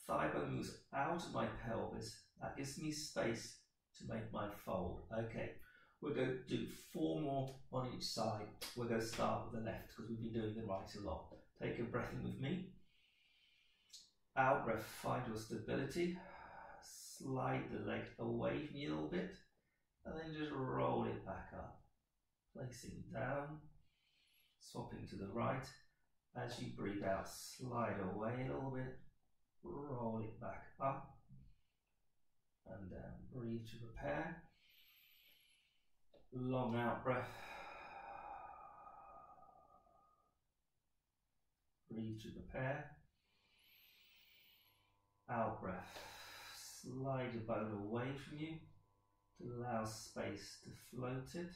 thigh bone moves out of my pelvis. That gives me space to make my fold. Okay, we're going to do 4 more on each side. We're going to start with the left because we've been doing the right a lot. Take a breath in with me. Out breath, find your stability. Slide the leg away from you a little bit, and then just roll it back up. Placing down, swapping to the right. As you breathe out, slide away a little bit, roll it back up and down. Breathe to prepare. Long out breath. Breathe to prepare. Out breath. Slide your bone away from you to allow space to float it.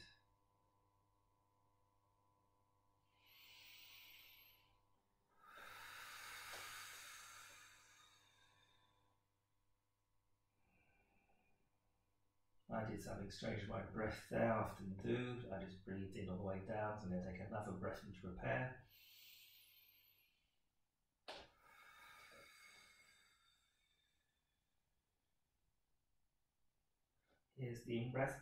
I did something strange with my breath there, I often do. I just breathed in all the way down, so I'm going to take another breath in to prepare. Here's the in-breath.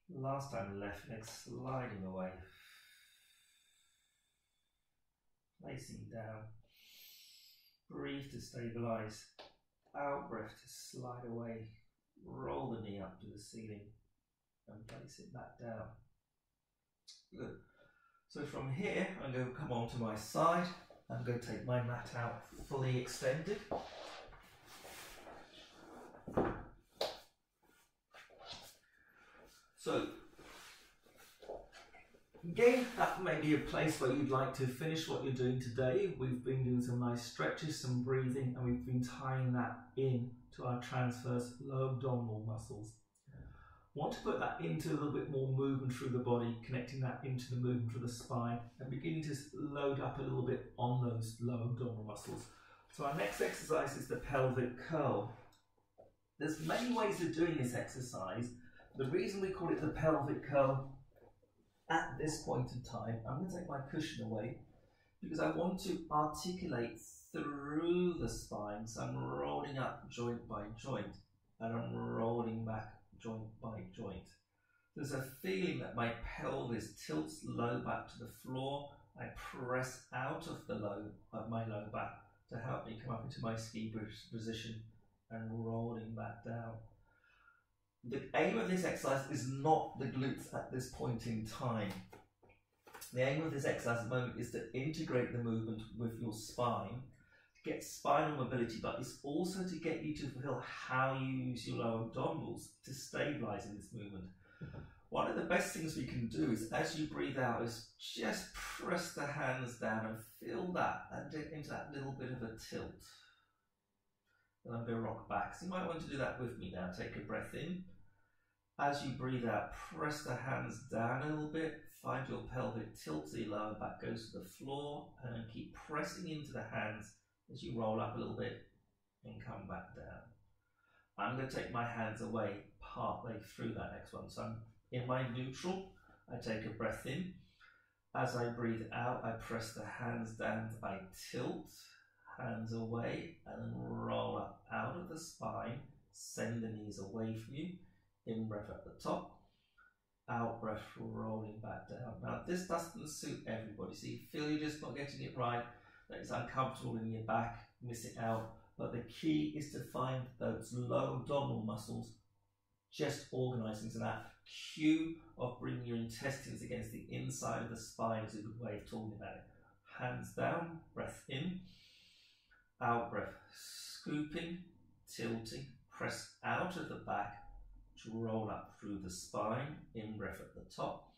Last time, left leg sliding away. Placing down. Breathe to stabilise. Out breath to slide away. Roll the knee up to the ceiling and place it back down. Good. So from here, I'm going to come onto my side. I'm going to take my mat out fully extended. So, again, that may be a place where you'd like to finish what you're doing today. We've been doing some nice stretches, some breathing, and we've been tying that in to our transverse low abdominal muscles. Want to put that into a little bit more movement through the body, connecting that into the movement through the spine, and beginning to load up a little bit on those low abdominal muscles. So our next exercise is the pelvic curl. There's many ways of doing this exercise. The reason we call it the pelvic curl at this point in time, I'm going to take my cushion away because I want to articulate through the spine. So I'm rolling up joint by joint and I'm rolling back joint by joint. There's a feeling that my pelvis tilts low back to the floor. I press out of my low back to help me come up into my ski position and rolling back down. The aim of this exercise is not the glutes at this point in time. The aim of this exercise at the moment is to integrate the movement with your spine, to get spinal mobility, but it's also to get you to feel how you use your lower abdominals to stabilize in this movement. One of the best things we can do is, as you breathe out, is just press the hands down and feel that and get into that little bit of a tilt. Then I'm going to rock back. So you might want to do that with me now. Take a breath in. As you breathe out, press the hands down a little bit. Find your pelvic tilt so your lower back goes to the floor, and then keep pressing into the hands as you roll up a little bit and come back down. I'm going to take my hands away partway through that next one. So I'm in my neutral. I take a breath in. As I breathe out, I press the hands down. I tilt. Hands away and then roll up out of the spine, send the knees away from you, in breath at the top, out breath rolling back down. Now this doesn't suit everybody, so you feel you're just not getting it right, that it's uncomfortable in your back, miss it out, but the key is to find those low abdominal muscles just organising. So that cue of bringing your intestines against the inside of the spine is a good way of talking about it. Hands down, breath in. Out breath, scooping, tilting, press out of the back to roll up through the spine, in breath at the top.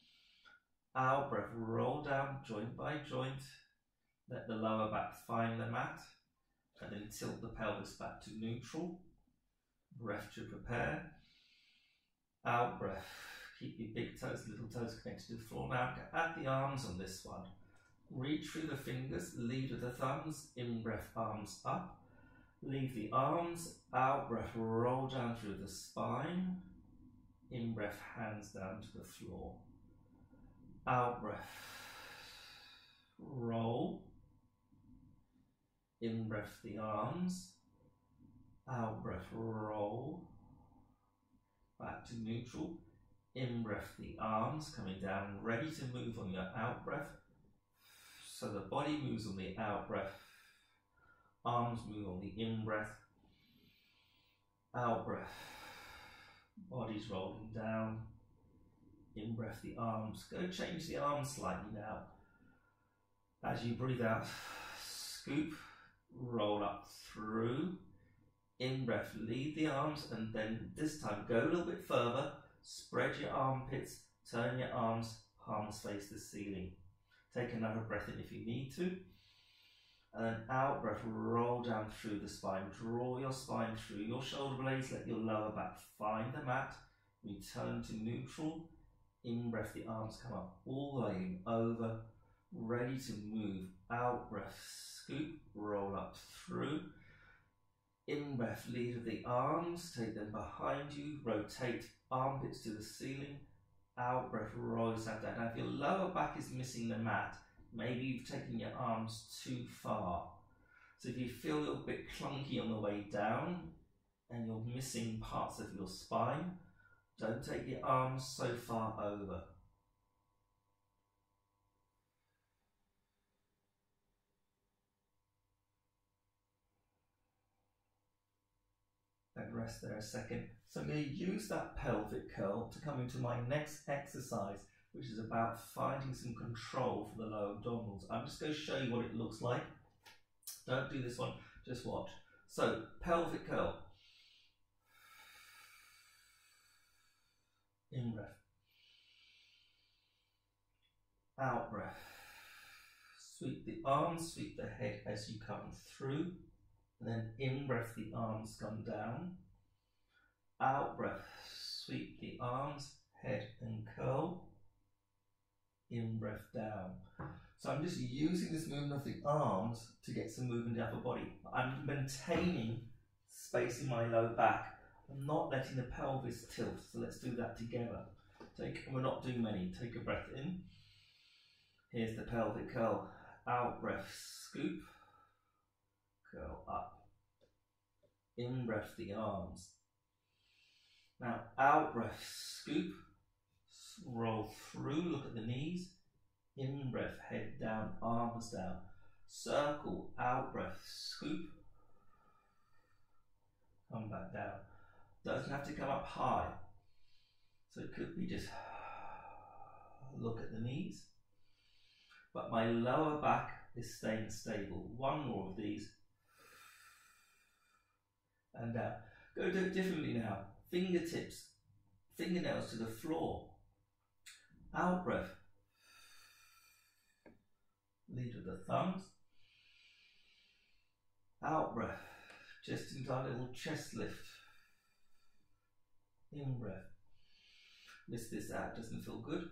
Out breath, roll down joint by joint, let the lower back find the mat, and then tilt the pelvis back to neutral. Breath to prepare. Out breath, keep your big toes, little toes connected to the floor. Now add the arms on this one. Reach through the fingers, lead with the thumbs, in-breath, arms up. Leave the arms, out-breath, roll down through the spine. In-breath, hands down to the floor. Out-breath, roll. In-breath, the arms. Out-breath, roll. Back to neutral. In-breath, the arms coming down, ready to move on your out-breath. So the body moves on the out-breath. Arms move on the in-breath. Out-breath. Body's rolling down. In-breath, the arms. Go change the arms slightly now. As you breathe out, scoop, roll up through. In-breath, lead the arms, and then this time go a little bit further. Spread your armpits, turn your arms, palms face the ceiling. Take another breath in if you need to. And then out breath, roll down through the spine. Draw your spine through your shoulder blades, let your lower back find the mat. Return to neutral. In breath, the arms come up all the way over. Ready to move. Out breath, scoop, roll up through. In breath, lead with the arms, take them behind you, rotate armpits to the ceiling. Out breath, roll yourself down. Now if your lower back is missing the mat, maybe you've taken your arms too far. So if you feel a little bit clunky on the way down and you're missing parts of your spine, don't take your arms so far over. And rest there a second. So I'm going to use that pelvic curl to come into my next exercise, which is about finding some control for the lower abdominals. I'm just going to show you what it looks like. Don't do this one, just watch. So, pelvic curl. In breath. Out breath. Sweep the arms, sweep the head as you come through. And then in breath, the arms come down. Out breath, sweep the arms, head and curl. In breath, down. So I'm just using this movement of the arms to get some movement in the upper body. I'm maintaining space in my low back. I'm not letting the pelvis tilt. So let's do that together. We're not doing many. Take a breath in. Here's the pelvic curl. Out breath, scoop. Curl up. In breath, the arms. Now out breath, scoop. Roll through, look at the knees. In breath, head down, arms down. Circle, out breath, scoop. Come back down. Doesn't have to come up high. So it could be just look at the knees. But my lower back is staying stable. One more of these. And down. Go do it differently now. Fingertips, fingernails to the floor. Out breath. Lead with the thumbs. Out breath. Just into our little chest lift. In breath. Miss this out, doesn't feel good.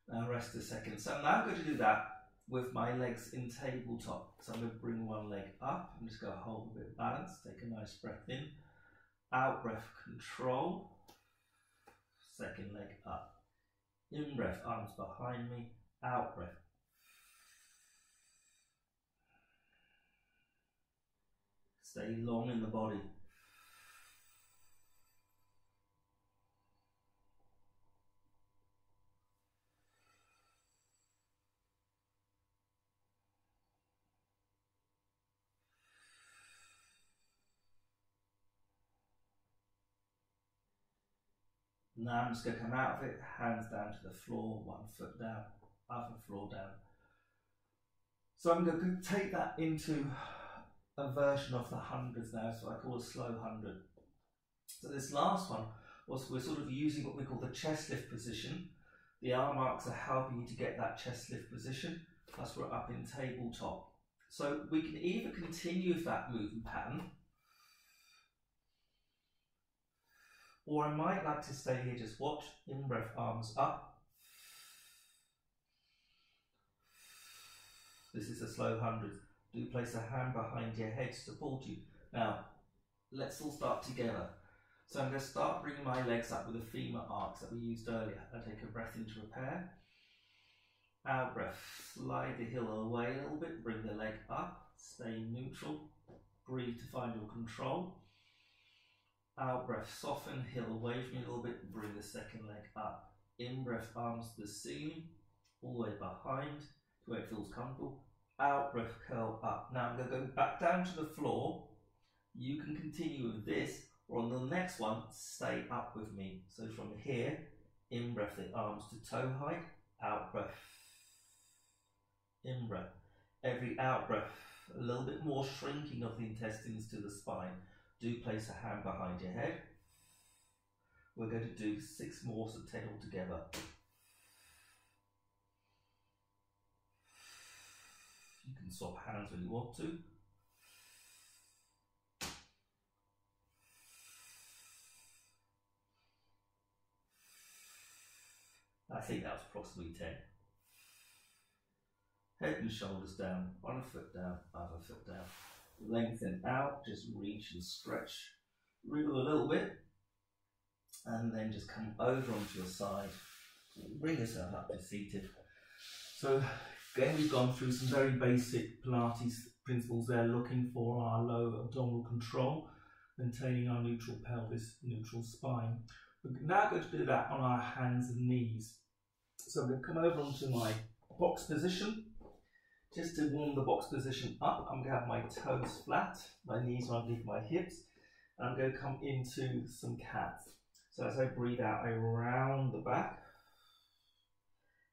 Now rest a second. So I'm now going to do that with my legs in tabletop. So I'm going to bring one leg up. I'm just going to hold a bit of balance. Take a nice breath in. Out breath, control. Second leg up. In breath, arms behind me. Out breath. Stay long in the body. Now I'm just going to come out of it, hands down to the floor, one foot down, other floor down. So I'm going to take that into a version of the hundreds now, so I call a slow 100. So this last one was we're sort of using what we call the chest lift position. The arm arcs are helping you to get that chest lift position, plus we're up in tabletop. So we can either continue with that movement pattern, Or I might like to stay here, just watch, in-breath, arms up. This is a slow 100. Do place a hand behind your head to support you. Now, let's all start together. So I'm going to start bringing my legs up with the femur arcs that we used earlier. I take a breath in to repair. Out breath, slide the heel away a little bit, bring the leg up, stay neutral, breathe to find your control. Out breath, soften, heel away from you a little bit, bring the second leg up. In breath, arms to the ceiling, all the way behind to where it feels comfortable. Out breath, curl up. Now I'm going to go back down to the floor. You can continue with this, or on the next one, stay up with me. So from here, in breath, the arms to toe height, out breath, in breath. Every out breath, a little bit more shrinking of the intestines to the spine. Do place a hand behind your head. We're going to do 6 more, so 10 all together. You can swap hands when you want to. I think that was approximately 10. Head and shoulders down, one foot down, other foot down. Lengthen out, just reach and stretch. Wriggle a little bit. And then just come over onto your side. Bring yourself up to seated. So again, we've gone through some very basic Pilates principles there, looking for our low abdominal control, maintaining our neutral pelvis, neutral spine. We're now going to do that on our hands and knees. So I'm going to come over onto my box position. Just to warm the box position up, I'm going to have my toes flat, my knees are underneath my hips, and I'm going to come into some cats. So as I breathe out, I round the back,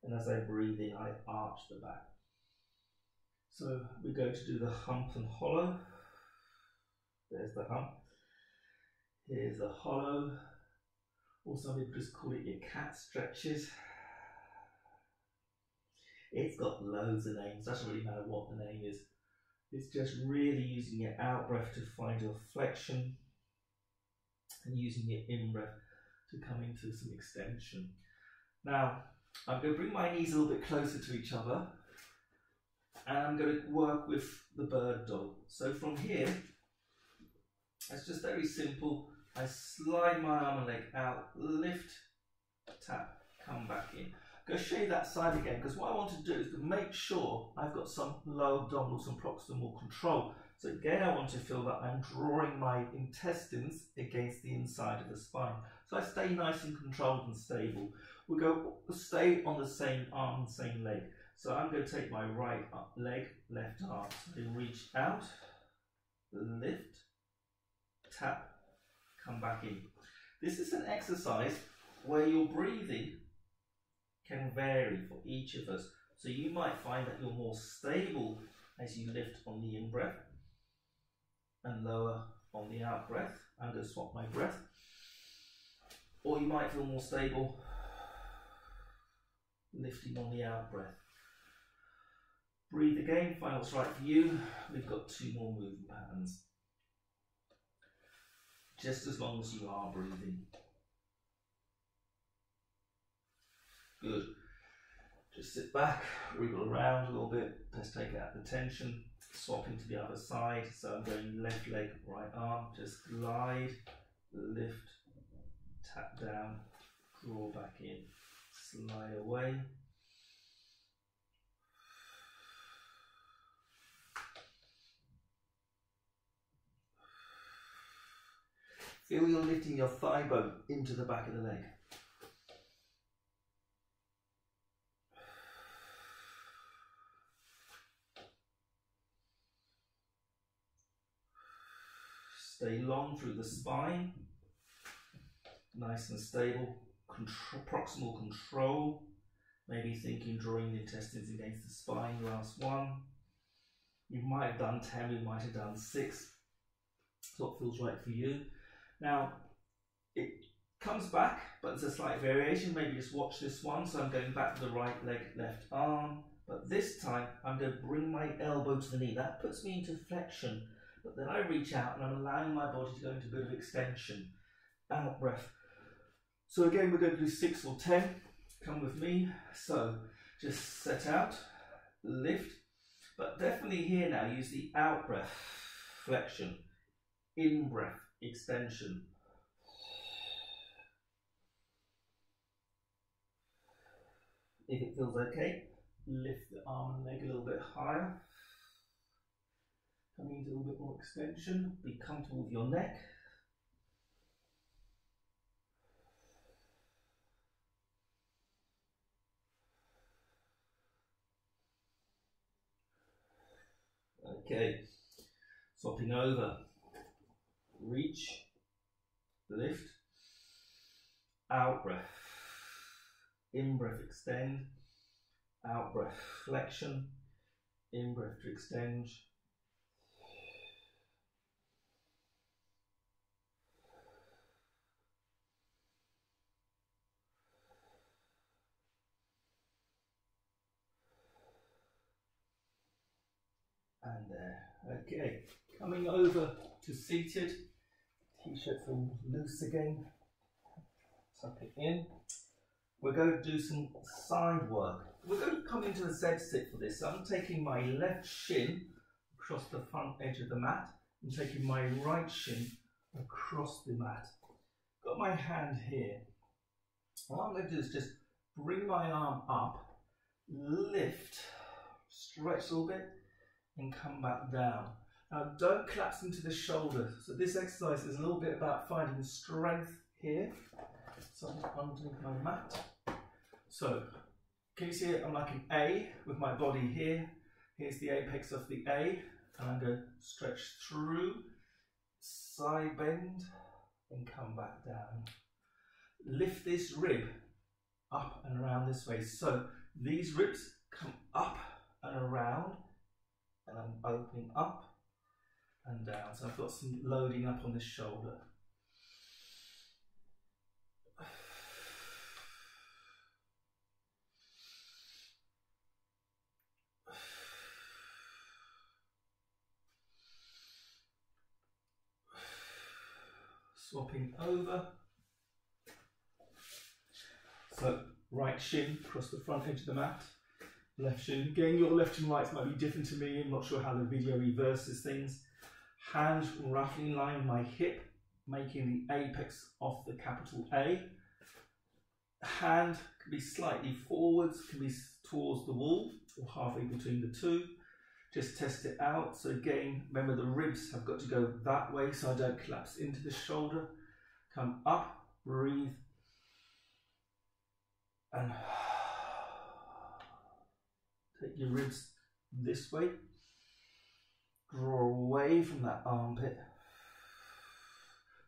and as I breathe in, I arch the back. So we're going to do the hump and hollow. There's the hump. Here's the hollow. Or some people just call it your cat stretches. It's got loads of names, doesn't really matter what the name is. It's just really using your out breath to find your flexion and using your in breath to come into some extension. Now, I'm going to bring my knees a little bit closer to each other and I'm going to work with the bird dog. So from here, it's just very simple. I slide my arm and leg out, lift, tap, come back in. I'm going to show you that side again, because what I want to do is to make sure I've got some low abdominal, some proximal control. So again, I want to feel that I'm drawing my intestines against the inside of the spine. So I stay nice and controlled and stable. We'll go stay on the same arm, same leg. So I'm going to take my right leg, left arm. So I reach out, lift, tap, come back in. This is an exercise where your breathing can vary for each of us. So you might find that you're more stable as you lift on the in-breath and lower on the out-breath. I'm going to swap my breath. Or you might feel more stable lifting on the out-breath. Breathe again, find what's right for you. We've got 2 more movement patterns. Just as long as you are breathing. Good. Just sit back, wriggle around a little bit, just take out the tension, swap into the other side. So I'm going left leg, right arm, just glide, lift, tap down, draw back in, slide away. Feel you're lifting your thigh bone into the back of the leg. Stay long through the spine, nice and stable, proximal control, maybe thinking drawing the intestines against the spine, last one. You might have done 10, you might have done 6, that's what feels right for you. Now, it comes back, but there's a slight variation, maybe just watch this one. So I'm going back to the right leg, left arm, but this time I'm going to bring my elbow to the knee. That puts me into flexion. But then I reach out and I'm allowing my body to go into a bit of extension. Out breath. So again, we're going to do 6 or 10. Come with me. So just set out, lift, but definitely here now use the out breath, flexion, in breath, extension. If it feels okay, lift the arm and leg a little bit higher. Coming into a little bit more extension. Be comfortable with your neck. Okay, swapping over. Reach, lift, out breath. In breath, extend. Out breath, flexion. In breath to extend. And there. Okay, coming over to seated. T-shirt's all loose again. Tuck it in. We're going to do some side work. We're going to come into a Z sit for this. So I'm taking my left shin across the front edge of the mat and taking my right shin across the mat. Got my hand here. What I'm going to do is just bring my arm up, lift, stretch a little bit, and come back down. Now don't collapse into the shoulder. So this exercise is a little bit about finding strength here. So I'm underneath my mat. So can you see it? I'm like an A with my body here. Here's the apex of the A. And I'm going to stretch through, side bend, and come back down. Lift this rib up and around this way. So these ribs come up and around, and I'm opening up and down. So I've got some loading up on this shoulder. Swapping over. So right shin across the front edge of the mat. Left shin. Again, your left and right might be different to me. I'm not sure how the video reverses things. Hand roughly in line with my hip, making the apex of the capital A. Hand can be slightly forwards, can be towards the wall or halfway between the two. Just test it out. So again, remember the ribs have got to go that way so I don't collapse into the shoulder. Come up, breathe, and take your ribs this way. Draw away from that armpit.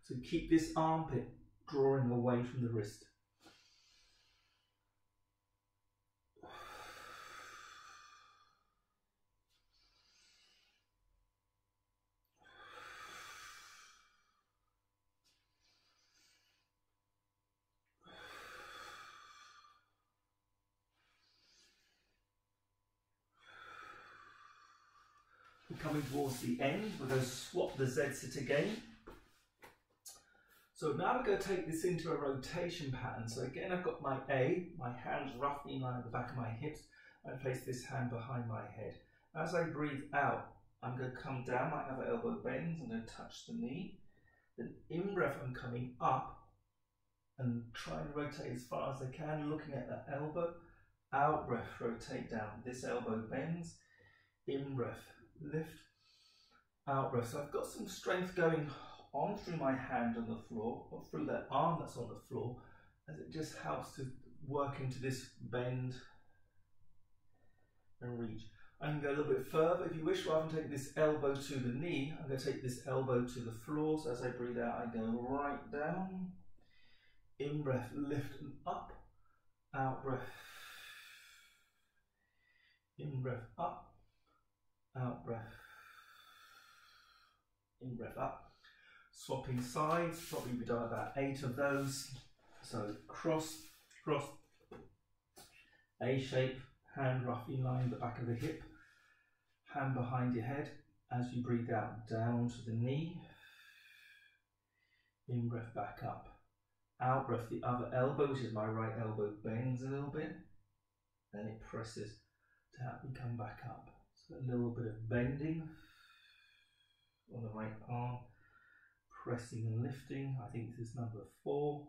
So keep this armpit drawing away from the wrist. Coming towards the end, we're going to swap the Z sit again. So now we're going to take this into a rotation pattern. So again, I've got my A, my hands roughly in line with the back of my hips. I place this hand behind my head. As I breathe out, I'm going to come down, might have an elbow bend, I'm going to touch the knee. Then in breath, I'm coming up and try and rotate as far as I can, looking at that elbow. Out breath, rotate down. This elbow bends. In breath, lift, out breath. So I've got some strength going on through my hand on the floor, or through that arm that's on the floor, as it just helps to work into this bend and reach. I can go a little bit further if you wish. Rather than taking this elbow to the knee, I'm going to take this elbow to the floor. So as I breathe out, I go right down. In breath, lift and up. Out breath. In breath, up. Out breath, in breath up. Swapping sides, probably we've done about 8 of those. So cross, cross, A shape, hand roughly in line with the back of the hip, hand behind your head. As you breathe out, down to the knee. In breath, back up. Out breath, the other elbow, which is my right elbow, bends a little bit, and it presses to help me come back up. So a little bit of bending on the right arm, pressing and lifting. I think this is number 4.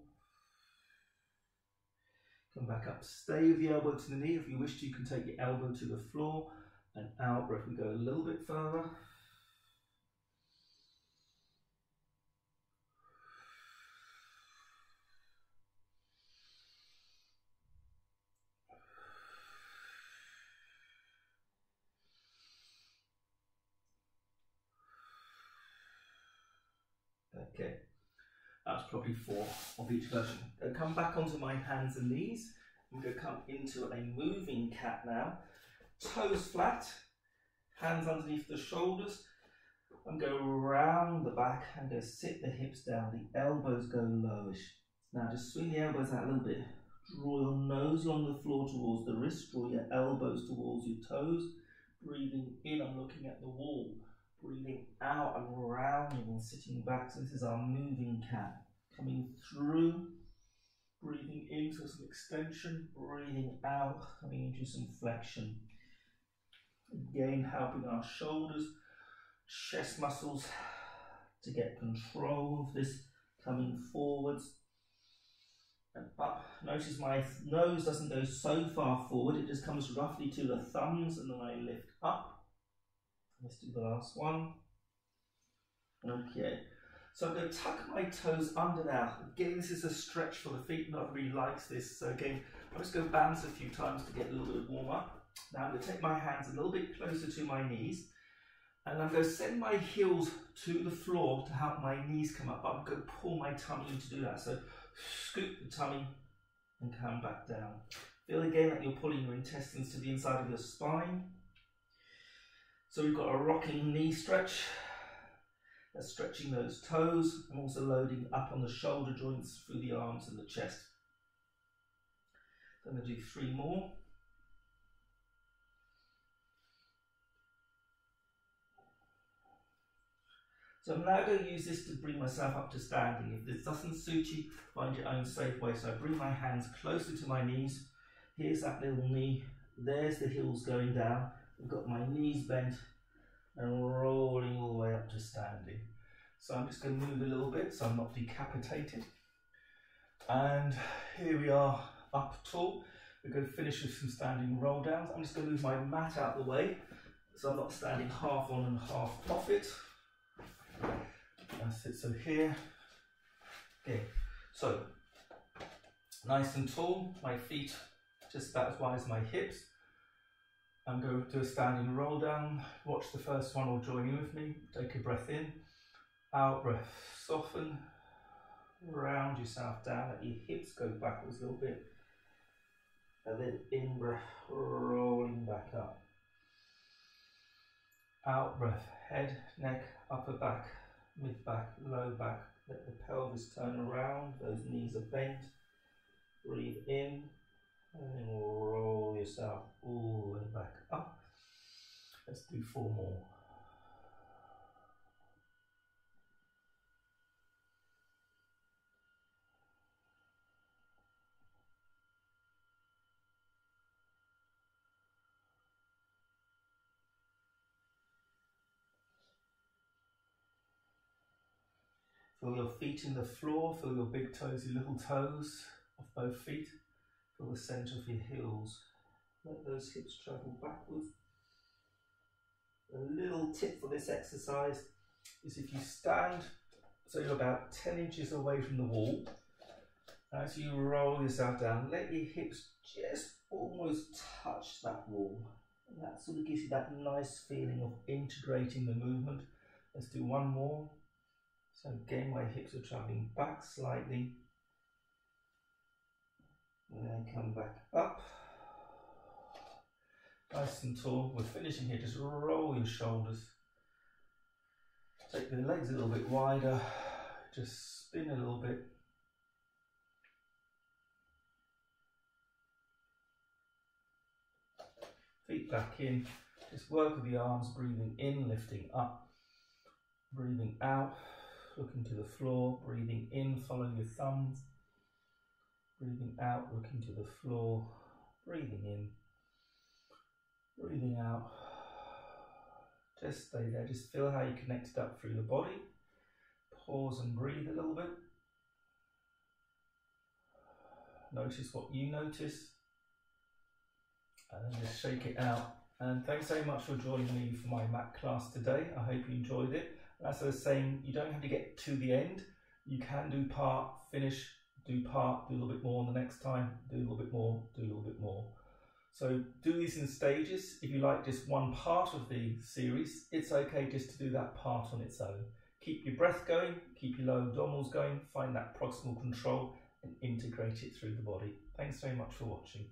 Come back up, stay with the elbow to the knee. If you wish to, you can take your elbow to the floor, and out breath, we go a little bit further. Okay, that's probably 4 of each version. Come back onto my hands and knees. I'm going to come into a moving cat now. Toes flat, hands underneath the shoulders. I'm going to round the back and go sit the hips down. The elbows go lowish. Now just swing the elbows out a little bit. Draw your nose along the floor towards the wrist. Draw your elbows towards your toes. Breathing in, I'm looking at the wall. Breathing out, I'm rounding and sitting back. So this is our moving cat. Coming through, breathing into some extension, breathing out, coming into some flexion. Again, helping our shoulders, chest muscles to get control of this, coming forwards and up. Notice my nose doesn't go so far forward, it just comes roughly to the thumbs, and then I lift up. Let's do the last one. Okay, so I'm going to tuck my toes under now. Again, this is a stretch for the feet, not everybody likes this. So again, I'm just going to bounce a few times to get a little bit warm up. Now I'm going to take my hands a little bit closer to my knees, and I'm going to send my heels to the floor to help my knees come up. I'm going to pull my tummy in to do that. So scoop the tummy and come back down. Feel again that you're pulling your intestines to the inside of your spine. So we've got a rocking knee stretch. That's stretching those toes. I'm also loading up on the shoulder joints through the arms and the chest. I'm going to do 3 more. So I'm now going to use this to bring myself up to standing. If this doesn't suit you, find your own safe way. So I bring my hands closer to my knees. Here's that little knee. There's the heels going down. I've got my knees bent and rolling all the way up to standing. So I'm just going to move a little bit so I'm not decapitated. And here we are up tall. We're going to finish with some standing roll downs. I'm just going to move my mat out the way so I'm not standing half on and half off it. That's it, so here. Okay, so nice and tall, my feet just about as wide as my hips. I'm going to do a standing roll down. Watch the first one or join in with me. Take a breath in, out breath, soften, round yourself down, let your hips go backwards a little bit, and then in breath, rolling back up. Out breath, head, neck, upper back, mid back, low back. Let the pelvis turn around, those knees are bent. Breathe in, and then roll yourself all the way back up. Let's do 4 more. Feel your feet in the floor, feel your big toes, your little toes of both feet. Feel the centre of your heels. Let those hips travel backwards. A little tip for this exercise is if you stand, so you're about 10 inches away from the wall, as you roll yourself down, let your hips just almost touch that wall. And that sort of gives you that nice feeling of integrating the movement. Let's do 1 more. So again, my hips are travelling back slightly. And then come back up. Nice and tall. We're finishing here. Just roll your shoulders. Take the legs a little bit wider. Just spin a little bit. Feet back in. Just work with the arms, breathing in, lifting up. Breathing out, looking to the floor. Breathing in, follow your thumbs. Breathing out, looking to the floor, breathing in, breathing out. Just stay there, just feel how you connect it up through your body. Pause and breathe a little bit. Notice what you notice. And then just shake it out. And thanks so much for joining me for my mat class today. I hope you enjoyed it. As I was saying, you don't have to get to the end. You can do part, finish, do part, do a little bit more on the next time, do a little bit more, do a little bit more. So do these in stages. If you like just one part of the series, it's okay just to do that part on its own. Keep your breath going, keep your low abdominals going, find that proximal control and integrate it through the body. Thanks very much for watching.